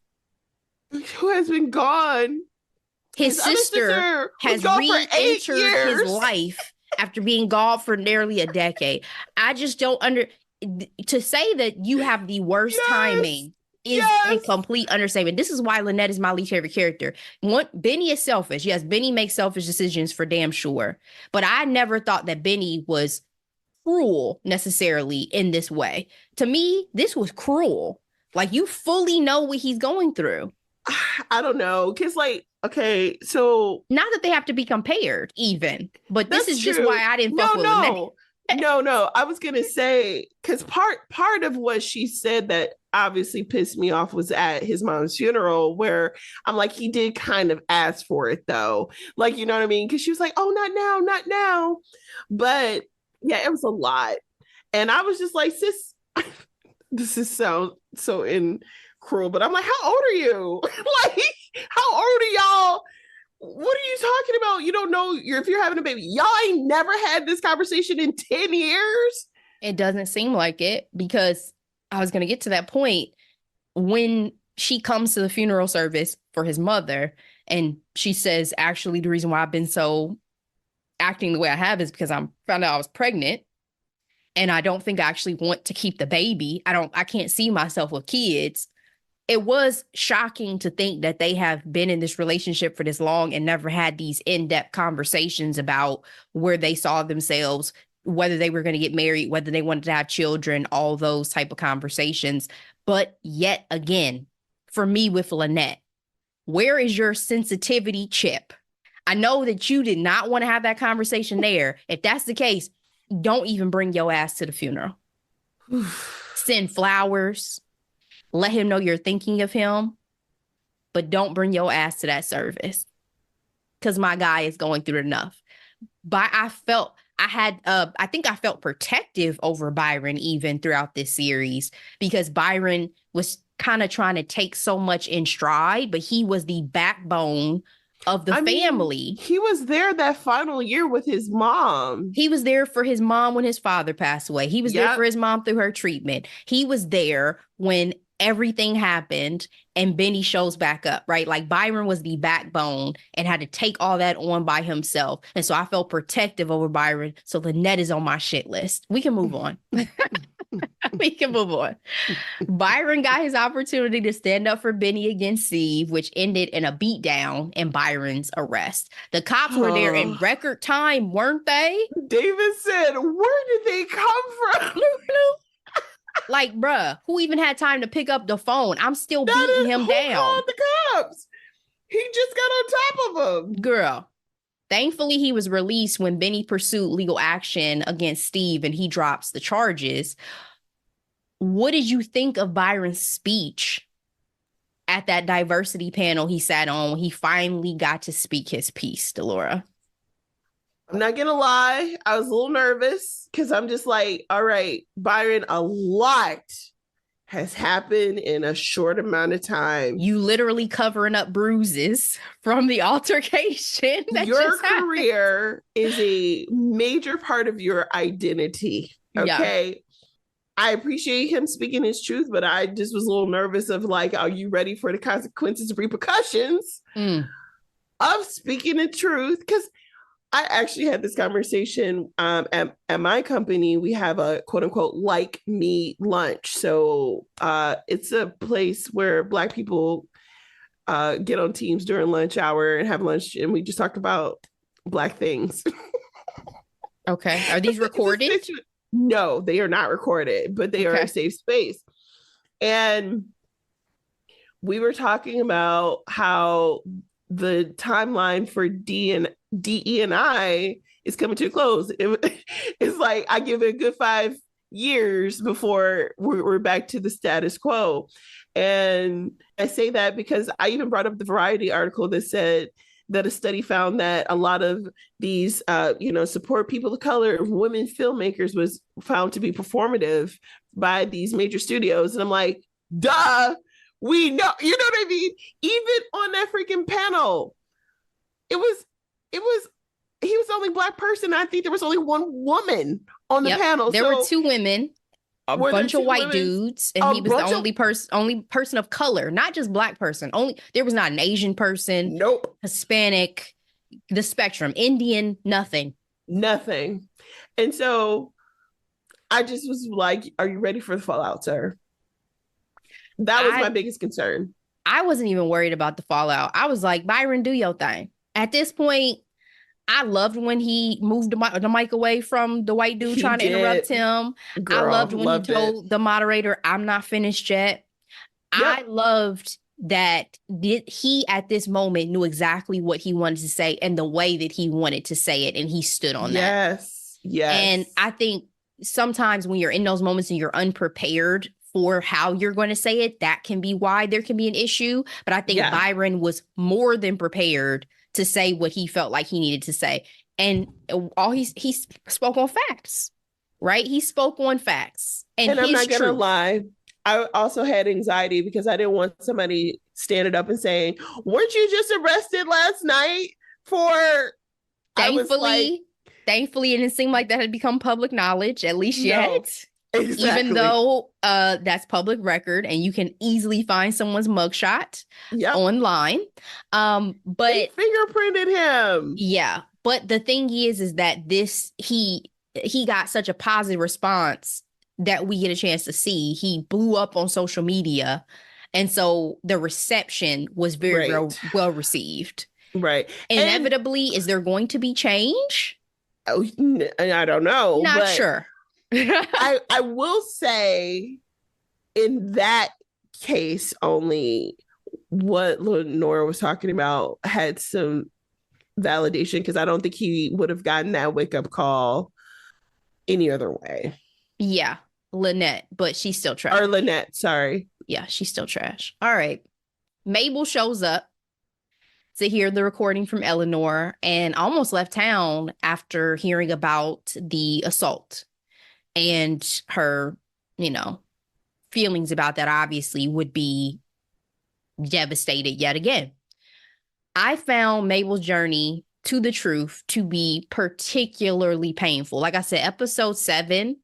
Who has been gone. His sister has re-entered his life after being gone for nearly a decade. I just don't to say that you have the worst timing is a complete understatement. This is why Lynette is my least favorite character. Benny is selfish. Yes, Benny makes selfish decisions for damn sure. But I never thought that Benny was cruel necessarily in this way. To me, this was cruel. Like, you fully know what he's going through. I don't know. Because, okay, so... Not that they have to be compared, even. But this is true. Just why I didn't fuck with Lynette. No, I was gonna say, because part of what she said that obviously pissed me off was at his mom's funeral, where I'm like, he did kind of ask for it though, like, you know what I mean? Because she was like, oh, not now, but yeah, it was a lot, and I was just like, sis, this is so cruel, but I'm like, how old are you? Like, how old are y'all? What are you talking about? You don't know if you're having a baby. Y'all ain't never had this conversation in 10 years? It doesn't seem like it, because I was going to get to that point. When she comes to the funeral service for his mother and she says, actually, the reason why I've been so acting the way I have is because I found out I was pregnant and I don't think I actually want to keep the baby. I can't see myself with kids. It was shocking to think that they have been in this relationship for this long and never had these in-depth conversations about where they saw themselves, whether they were going to get married, whether they wanted to have children, all those type of conversations. But yet again, for me with Lynette, where is your sensitivity chip? I know that you did not want to have that conversation there. If that's the case, don't even bring your ass to the funeral. Send flowers. Let him know you're thinking of him, but don't bring your ass to that service, because my guy is going through enough. But I think I felt protective over Byron even throughout this series, because Byron was kind of trying to take so much in stride, but he was the backbone of the family. He was there that final year with his mom. He was there for his mom when his father passed away. He was there for his mom through her treatment. He was there when everything happened and Benny shows back up, right? Like Byron was the backbone and had to take all that on by himself. And so I felt protective over Byron. So Lynette is on my shit list. We can move on. We can move on. Byron got his opportunity to stand up for Benny against Steve, which ended in a beatdown and Byron's arrest. The cops were there in record time, weren't they? David said, where did they come from? Bloop, bloop. Like, bruh, who even had time to pick up the phone? I'm still beating him down. Called the cops? He just got on top of him. Girl. Thankfully, he was released when Benny pursued legal action against Steve and he drops the charges. What did you think of Byron's speech at that diversity panel he sat on when he finally got to speak his piece, Delora? I'm not going to lie. I was a little nervous because I'm just like, all right, Byron, a lot has happened in a short amount of time. You literally covering up bruises from the altercation. Your career is a major part of your identity. Okay. Yeah. I appreciate him speaking his truth, but I just was a little nervous of like, are you ready for the consequences and repercussions of speaking the truth? Because I actually had this conversation at my company. We have a quote unquote like me lunch. So it's a place where Black people get on teams during lunch hour and have lunch. And we just talk about Black things. Okay. Are these recorded? No, they are not recorded, but they are a safe space. And we were talking about how the timeline for DE&I is coming to a close. It's like I give it a good 5 years before we're back to the status quo. And I say that because I even brought up the Variety article that said that a study found that a lot of these, support people of color, women filmmakers was found to be performative by these major studios. And I'm like, duh, we know, you know what I mean? Even on that freaking panel, he was the only Black person. I think there was only one woman on the panel. There were two women, a bunch of white dudes, and he was the only person of color, not just Black person. There was not an Asian person, nope, Hispanic, the spectrum, Indian, nothing. And so I just was like, are you ready for the fallout, sir? That was my biggest concern. I wasn't even worried about the fallout. I was like, Byron, do your thing. At this point, I loved when he moved the mic away from the white dude trying to interrupt him. Girl, I loved when he told the moderator, I'm not finished yet. Yep. I loved that he, at this moment, knew exactly what he wanted to say and the way that he wanted to say it. And he stood on that. Yes. And I think sometimes when you're in those moments and you're unprepared for how you're going to say it, that can be why there can be an issue. But I think Byron was more than prepared to say what he felt like he needed to say. And he spoke on facts, right? He spoke on facts. And I'm not going to lie. I also had anxiety because I didn't want somebody standing up and saying, weren't you just arrested last night for... Thankfully, it didn't seem like that had become public knowledge, at least yet. Exactly. Even though that's public record and you can easily find someone's mugshot online. But they fingerprinted him. Yeah. But the thing is that he got such a positive response that we get a chance to see. He blew up on social media. And so the reception was very well received. Right. Inevitably, is there going to be change? Oh, I don't know. Not sure. I will say in that case only what Lenora was talking about had some validation because I don't think he would have gotten that wake-up call any other way. Yeah, Lynette, but she's still trash. Or Lynette, sorry. Yeah, she's still trash. All right. Mabel shows up to hear the recording from Eleanor and almost left town after hearing about the assault. And her, feelings about that obviously would be devastated yet again. I found Mabel's journey to the truth to be particularly painful. Like I said, episode 7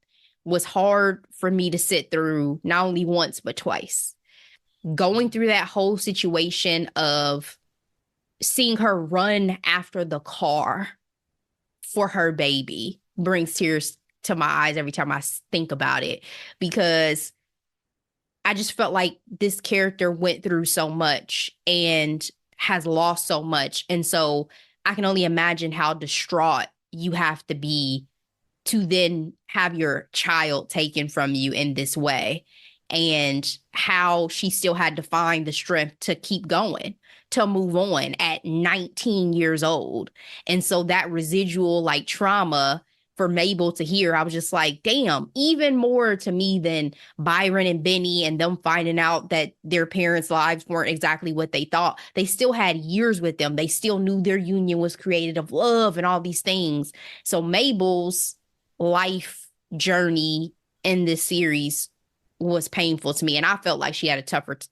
was hard for me to sit through, not only once, but twice. Going through that whole situation of seeing her run after the car for her baby brings tears to my eyes every time I think about it, because I just felt like this character went through so much and has lost so much. And so I can only imagine how distraught you have to be to then have your child taken from you in this way, and how she still had to find the strength to keep going, to move on at 19 years old. And so that residual like trauma for Mabel to hear, I was just like, damn, even more to me than Byron and Benny and them finding out that their parents' lives weren't exactly what they thought. They still had years with them. They still knew their union was created of love and all these things. So Mabel's life journey in this series was painful to me, and I felt like she had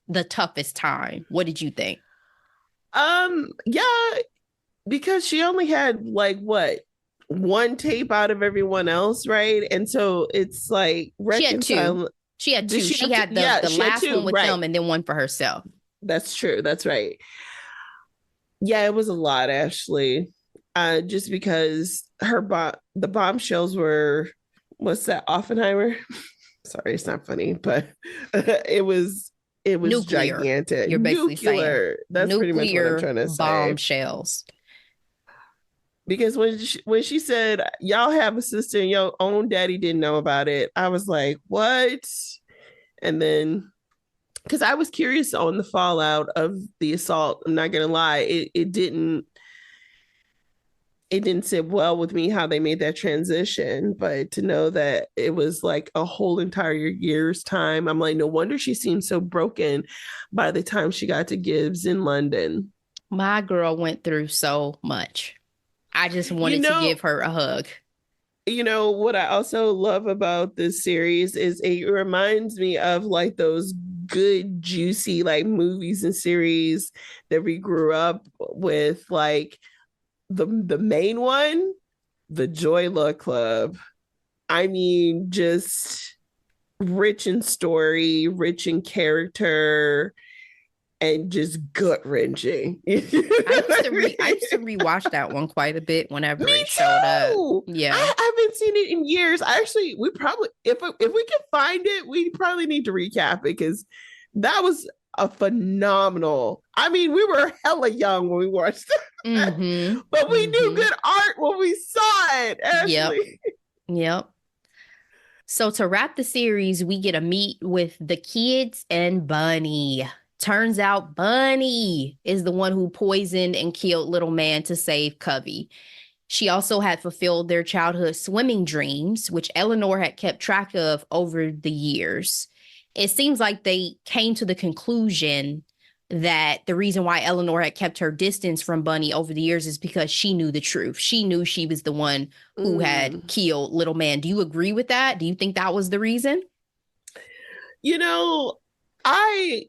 the toughest time. What did you think? Yeah, because she only had like what, one tape out of everyone else, right? And so it's like reconcile. She had two. She had the last one with them and then one for herself. That's true. That's right. Yeah, it was a lot, Ashley. Just because the bombshells were, what's that, Oppenheimer? Sorry, it's not funny, but it was nuclear. Gigantic. You're basically nuclear. Saying that's nuclear pretty much what I'm trying to say. Bombshells. Because when she said y'all have a sister and your own daddy didn't know about it, I was like, what? And then, because I was curious on the fallout of the assault, I'm not gonna lie, it didn't sit well with me how they made that transition. But to know that it was like a whole entire year's time, I'm like, no wonder she seemed so broken by the time she got to Gibbs in London. My girl went through so much. I just wanted to give her a hug. You know, what I also love about this series is it reminds me of like those good, juicy like movies and series that we grew up with, like the main one, the Joy Luck Club. I mean, just rich in story, rich in character, and just gut wrenching. I used to rewatch that one quite a bit whenever it showed up. Yeah, I haven't seen it in years. We probably, if we can find it, we probably need to recap it, because that was a phenomenal. I mean, we were hella young when we watched it, mm-hmm. but we knew good art when we saw it. Ashley. Yep. So to wrap the series, we get a meet with the kids and Bunny. Turns out Bunny is the one who poisoned and killed little man to save Covey. She also had fulfilled their childhood swimming dreams, which Eleanor had kept track of over the years. It seems like they came to the conclusion that the reason why Eleanor had kept her distance from Bunny over the years is because she knew the truth. She knew she was the one who had killed little man. Do you agree with that? Do you think that was the reason? You know, I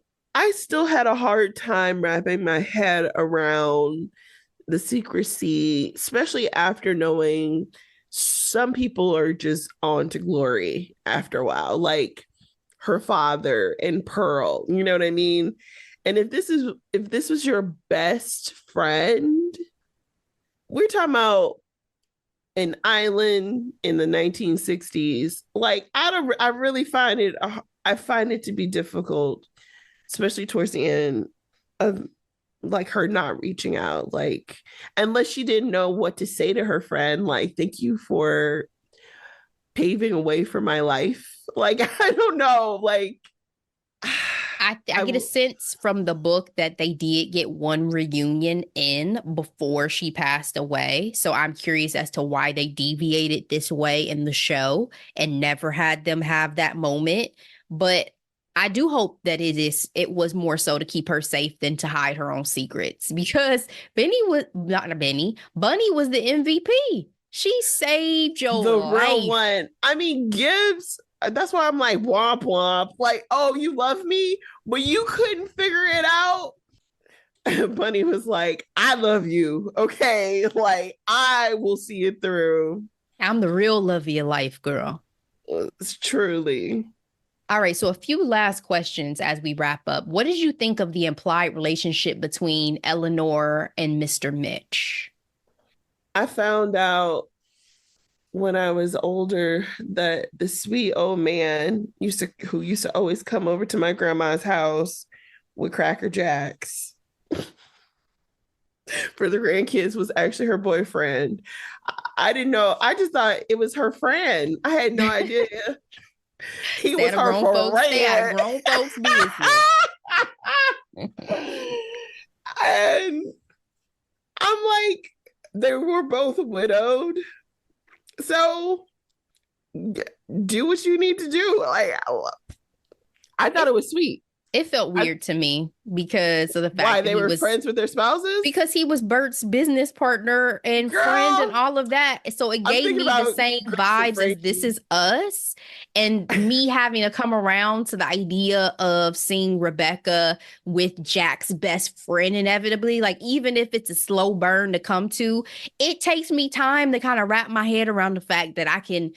still had a hard time wrapping my head around the secrecy, especially after knowing some people are just on to glory after a while, like her father and Pearl, you know what I mean? And if this was your best friend, we're talking about an island in the 1960s. Like, I really find it to be difficult, especially towards the end, of like her not reaching out, like, unless she didn't know what to say to her friend, like, thank you for paving a way for my life. Like, I don't know, like, I get a sense from the book that they did get one reunion in before she passed away. So I'm curious as to why they deviated this way in the show and never had them have that moment. But I do hope that it was more so to keep her safe than to hide her own secrets, because Bunny was the MVP. She saved your life. Real one. I mean, Gibbs, that's why I'm like, womp womp. Like, oh, you love me, but you couldn't figure it out. Bunny was like, I love you. Okay. Like, I will see it through. I'm the real love of your life, girl. It's truly. All right, so a few last questions as we wrap up. What did you think of the implied relationship between Eleanor and Mr. Mitch? I found out when I was older that the sweet old man who used to always come over to my grandma's house with Cracker Jacks for the grandkids was actually her boyfriend. I didn't know. I just thought it was her friend. I had no idea. He Stay was out of her grown folks, stay out of friend. grown folks' business. And I'm like, they were both widowed. So do what you need to do. Like, I thought it was sweet. It felt weird to me because of the fact Why that they were friends with their spouses? because he was Bert's business partner and Girl, friend and all of that. So it I'm gave thinking me the about same Grace and vibes as This Frankie. Is Us, and me having to come around to the idea of seeing Rebecca with Jack's best friend inevitably. Like, even if it's a slow burn to come to, it takes me time to kind of wrap my head around the fact that I can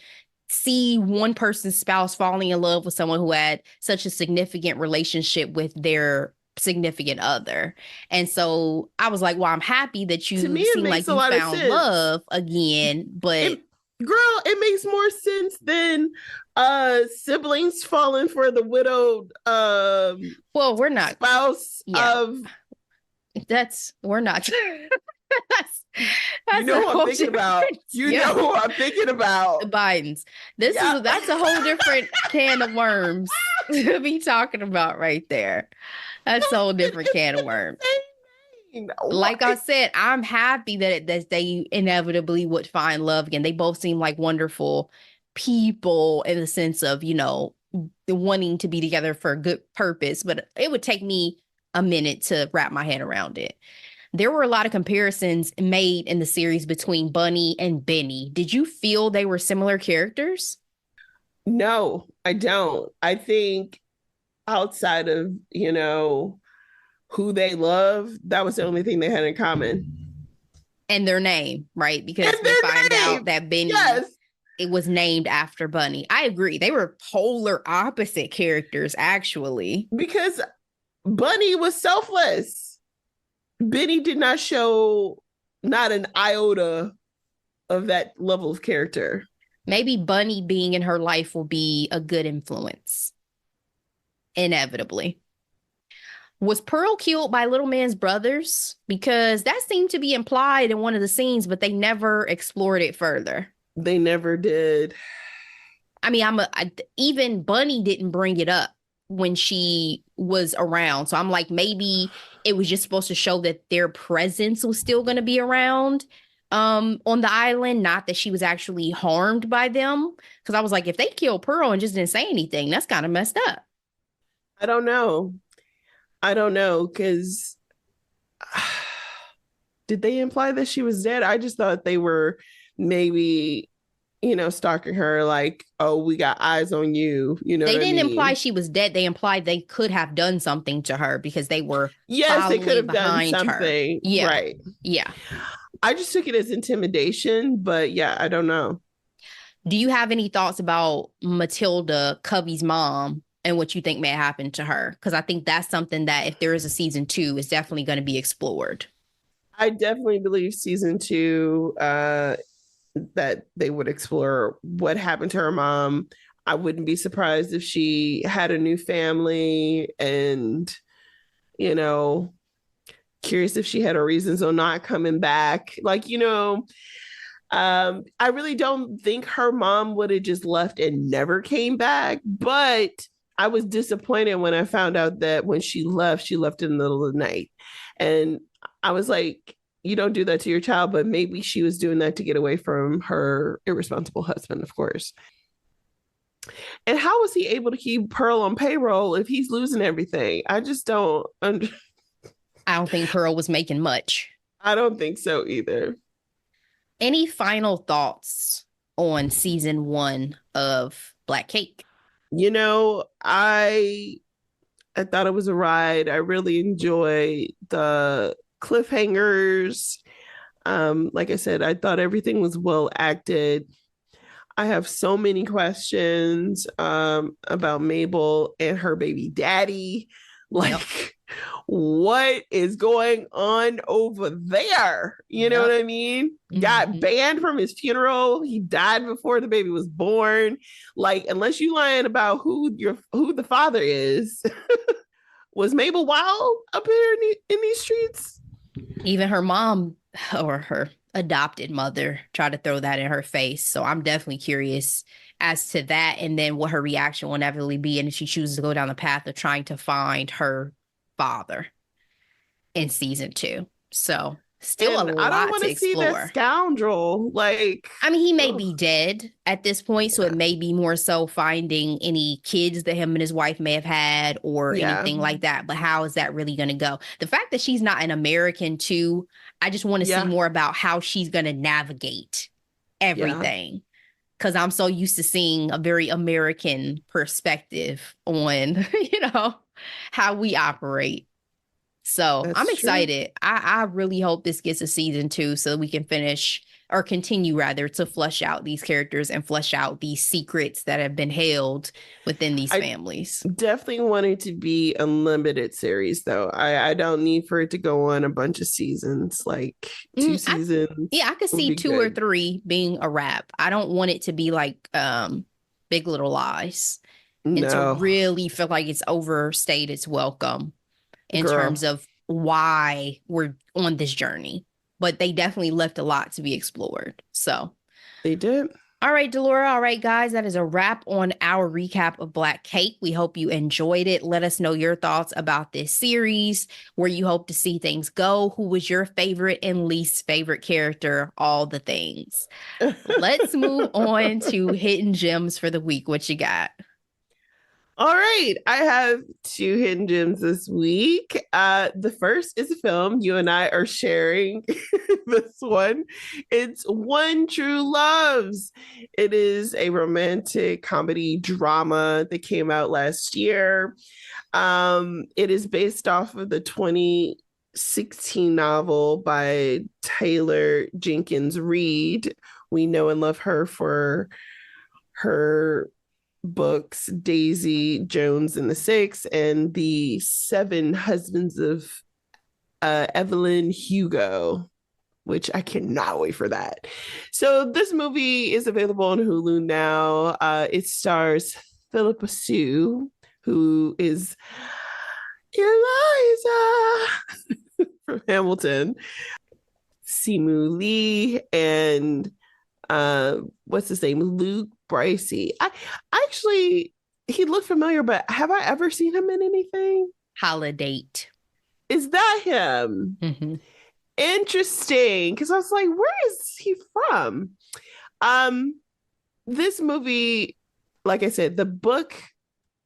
see one person's spouse falling in love with someone who had such a significant relationship with their significant other. And so I was like, well, I'm happy that To me, you it seem makes like a you lot of found sense. love again, but It makes more sense than siblings falling for the widowed well, we're not, spouse yeah, of we're not. that's you that's know a who I'm whole thinking about. different, You yeah. know who I'm thinking about. The Bidens. Yeah. That's a whole different can of worms to be talking about right there. That's a whole different can of worms. Like I said, I'm happy that they inevitably would find love again. They both seem like wonderful people in the sense of, wanting to be together for a good purpose, but it would take me a minute to wrap my head around it. There were a lot of comparisons made in the series between Bunny and Benny. Did you feel they were similar characters? No, I don't. I think outside of, who they love, that was the only thing they had in common. And their name, right? Because And we their find out name. that Benny, Yes. it was named after Bunny. I agree. They were polar opposite characters, actually. Because Bunny was selfless. Benny did not show not an iota of that level of character. Maybe Bunny being in her life will be a good influence. Inevitably. Was Pearl killed by Little Man's brothers? Because that seemed to be implied in one of the scenes, but they never explored it further. They never did. I mean, even Bunny didn't bring it up when she was around. So I'm like, maybe it was just supposed to show that their presence was still going to be around on the island, not that she was actually harmed by them. Because I was like, if they killed Pearl and just didn't say anything, that's kind of messed up. I don't know because did they imply that she was dead? I just thought they were maybe, stalking her like, oh, we got eyes on you. You know They what I didn't mean? imply she was dead. They implied they could have done something to her because they were Yes, they could following have done behind her. something. Yeah. Right. Yeah. I just took it as intimidation, but yeah, I don't know. Do you have any thoughts about Matilda, Cubby's mom, and what you think may happen to her? Because I think that's something that if there is a season 2, is definitely going to be explored. I definitely believe season 2 that they would explore what happened to her mom. I wouldn't be surprised if she had a new family and, curious if she had her reasons on not coming back. Like, I really don't think her mom would have just left and never came back, but I was disappointed when I found out that when she left in the middle of the night. And I was like, you don't do that to your child, but maybe she was doing that to get away from her irresponsible husband, of course. And how was he able to keep Pearl on payroll if he's losing everything? I just don't. I don't think Pearl was making much. I don't think so either. Any final thoughts on season 1 of Black Cake? I I thought it was a ride. I really enjoyed the cliffhangers. Like I said, I thought everything was well acted. I have so many questions about Mabel and her baby daddy. Yep. Like, what is going on over there? You know what Yep. I mean? Got Hmm. banned from his funeral. He died before the baby was born. Like, unless you lying about who the father is, was Mabel wild up here in these streets? Even her mom or her adopted mother tried to throw that in her face. So I'm definitely curious as to that and then what her reaction will inevitably be. And if she chooses to go down the path of trying to find her father in season 2. So still a And I don't lot want to to see that explore. scoundrel. Like, I mean, he may oh, be dead at this point, so it yeah, may be more so finding any kids that him and his wife may have had or yeah, anything like that. But how is that really going to go? The fact that she's not an American, too, I just want to see yeah, more about how she's going to navigate yeah. everything. Because I'm so used to seeing a very American perspective on, how we operate. So I'm That's true. excited. I really hope this gets a season 2 so that we can finish or continue rather to flesh out these characters and flesh out these secrets that have been held within these I families. definitely want it to be a limited series, though. I don't need for it to go on a bunch of seasons. Like two Mm, I seasons yeah, I could would see be 2 or good. 3 being a wrap. I don't want it to be like Big Little Lies and to No, really feel like it's overstayed its welcome in girl, terms of why we're on this journey. But they definitely left a lot to be explored. So they did. all right, Delora. All right, guys, that is a wrap on our recap of Black Cake. We hope you enjoyed it. Let us know your thoughts about this series, where you hope to see things go. Who was your favorite and least favorite character? All the things. Let's move on to hidden gems for the week. What you got? All right, I have two hidden gems this week. The first is a film you and I are sharing. This one, it's One True Loves. It is a romantic comedy drama that came out last year. It is based off of the 2016 novel by Taylor Jenkins Reid. We know and love her for her books Daisy Jones and the Six and the Seven Husbands of Evelyn Hugo, which I cannot wait for that. So this movie is available on Hulu now. It stars Philippa Sue, who is Eliza from Hamilton, Simu Lee, and what's his name? Luke Bricey. I actually he looked familiar, but have I ever seen him in anything? Holiday. Is that him? Mm-hmm. Interesting. Because I was like, where is he from? Um, this movie, like I said, the book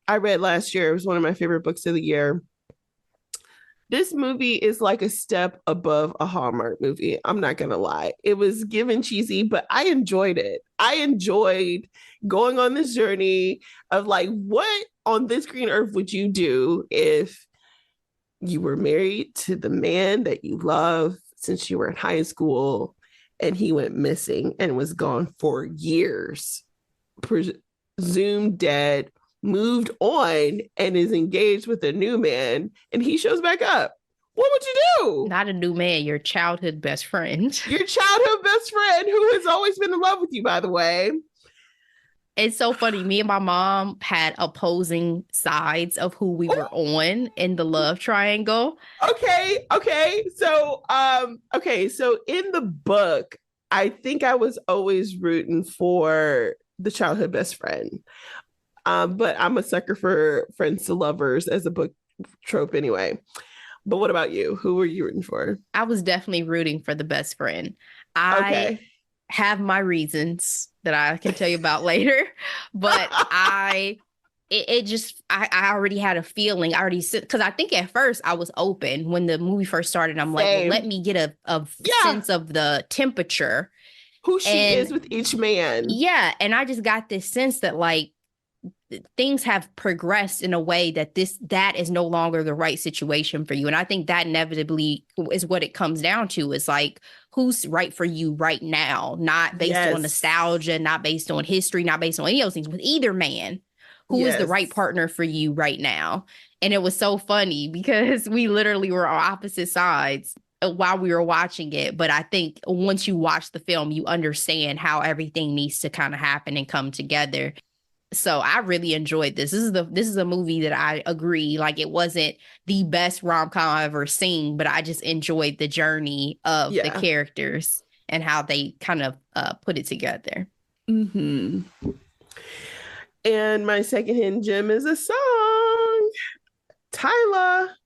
I read last year was one of my favorite books of the year. This movie is like a step above a Hallmark movie. I'm not going to lie. It was given cheesy, but I enjoyed it. I enjoyed going on this journey of like, what on this green earth would you do if you were married to the man that you love since you were in high school and he went missing and was gone for years, presumed dead, moved on, and is engaged with a new man, and he shows back up? What would you do? Not a new man, your childhood best friend. Your childhood best friend who has always been in love with you, by the way. It's so funny. Me and my mom had opposing sides of who we were Ooh, on in the love triangle. So in the book, I think I was always rooting for the childhood best friend. But I'm a sucker for friends to lovers as a book trope anyway. But what about you? Who were you rooting for? I was definitely rooting for the best friend. I Okay. have my reasons that I can tell you about later, but it just I already had a feeling. I already because I think at first I was open when the movie first started. I'm like, well, let Same. me get a Yeah. sense of the temperature. Who she And is with each man. yeah, and I just got this sense that like things have progressed in a way that that is no longer the right situation for you. And I think that inevitably is what it comes down to, is like, who's right for you right now, not based on nostalgia, not based on history, not based on any of those things. With either man, who is the right partner for you right now? And it was so funny because we literally were on opposite sides while we were watching it. But I think once you watch the film, you understand how everything needs to kind of happen and come together. So I really enjoyed this. This is a movie that I agree, like, it wasn't the best rom-com I've ever seen, but I just enjoyed the journey of the characters and how they kind of put it together. Mm-hmm. And my second hidden gem is a song. Tyla.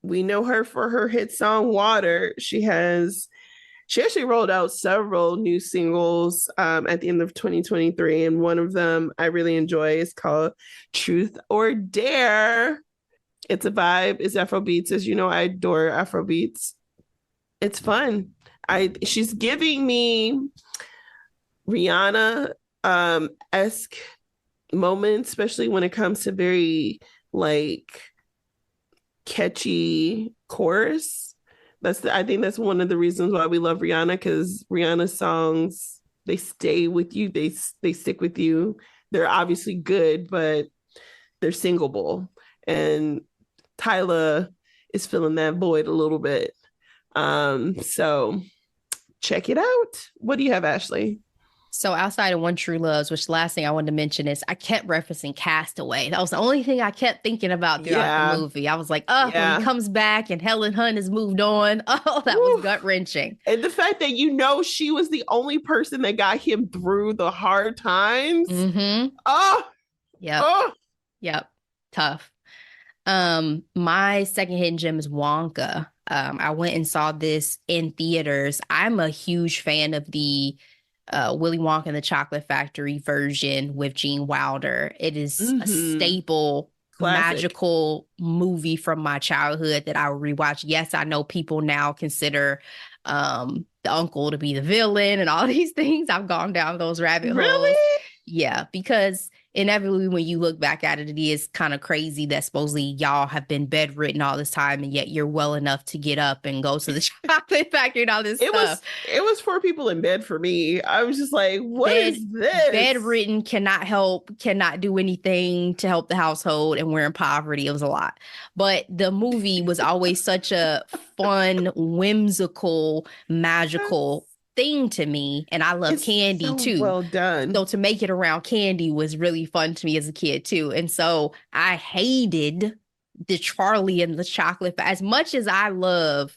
We know her for her hit song Water. She actually rolled out several new singles at the end of 2023, and one of them I really enjoy is called Truth or Dare. It's a vibe. It's Afrobeats. As you know, I adore Afrobeats. It's fun. She's giving me Rihanna esque moments, especially when it comes to very like catchy chorus. I think that's one of the reasons why we love Rihanna, because Rihanna's songs, they stay with you, they stick with you. They're obviously good, but they're singable, and Tyla is filling that void a little bit. So check it out. What do you have, Ashley? So outside of One True Loves, which the last thing I wanted to mention is I kept referencing Castaway. That was the only thing I kept thinking about throughout the movie. I was like, when he comes back and Helen Hunt has moved on. Oh, that was gut-wrenching. And the fact that, she was the only person that got him through the hard times. Mm-hmm. Oh, yep. Oh. Yep. Tough. My second hidden gem is Wonka. I went and saw this in theaters. I'm a huge fan of the Willy Wonka and the Chocolate Factory version with Gene Wilder. It is a staple, magical movie from my childhood that I will rewatch. Yes, I know people now consider the uncle to be the villain and all these things. I've gone down those rabbit holes. Yeah, because inevitably when you look back at it, it is kind of crazy that supposedly y'all have been bedridden all this time, and yet you're well enough to get up and go to the chocolate factory and all this stuff. It was 4 people in bed for me. I was just like, what is this? Bedridden, cannot help, cannot do anything to help the household, and we're in poverty. It was a lot. But the movie was always such a fun, whimsical, magical thing to me, and I love candy too. Well done. So to make it around candy was really fun to me as a kid too. And so I hated the Charlie and the Chocolate. As much as I love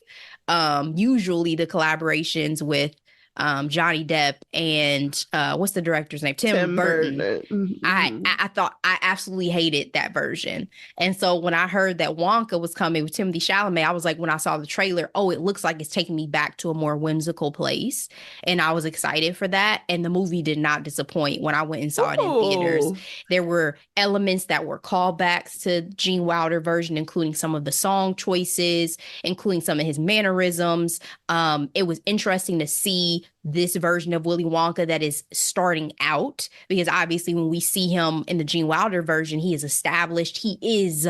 usually the collaborations with Johnny Depp and what's the director's name? Tim Burton. Mm-hmm. I thought I absolutely hated that version. And so when I heard that Wonka was coming with Timothée Chalamet, I was like, when I saw the trailer, it looks like it's taking me back to a more whimsical place. And I was excited for that. And the movie did not disappoint when I went and saw it in theaters. There were elements that were callbacks to Gene Wilder version, including some of the song choices, including some of his mannerisms. It was interesting to see this version of Willy Wonka that is starting out, because obviously when we see him in the Gene Wilder version, he is established. He is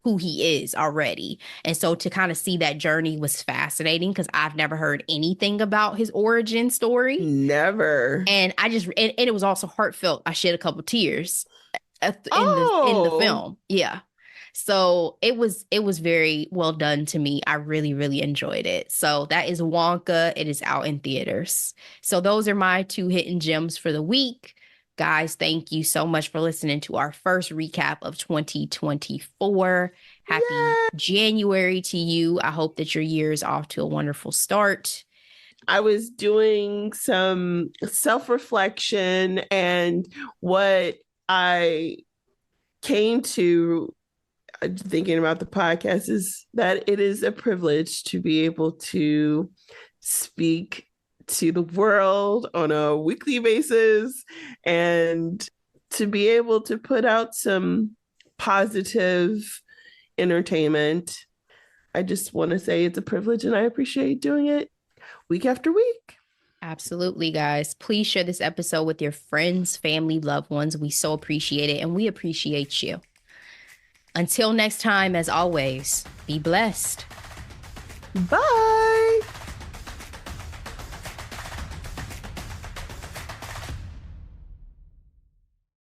who he is already. And so to kind of see that journey was fascinating, because I've never heard anything about his origin story. Never. And and it was also heartfelt. I shed a couple tears in the film. Yeah. So it was very well done to me. I really, really enjoyed it. So that is Wonka. It is out in theaters. So those are my 2 hidden gems for the week. Guys, thank you so much for listening to our first recap of 2024. Happy January to you. I hope that your year is off to a wonderful start. I was doing some self-reflection, and what I came to thinking about the podcast is that it is a privilege to be able to speak to the world on a weekly basis and to be able to put out some positive entertainment. I just want to say it's a privilege, and I appreciate doing it week after week. Absolutely, guys. Please share this episode with your friends, family, loved ones. We so appreciate it, and we appreciate you. Until next time, as always, be blessed. Bye.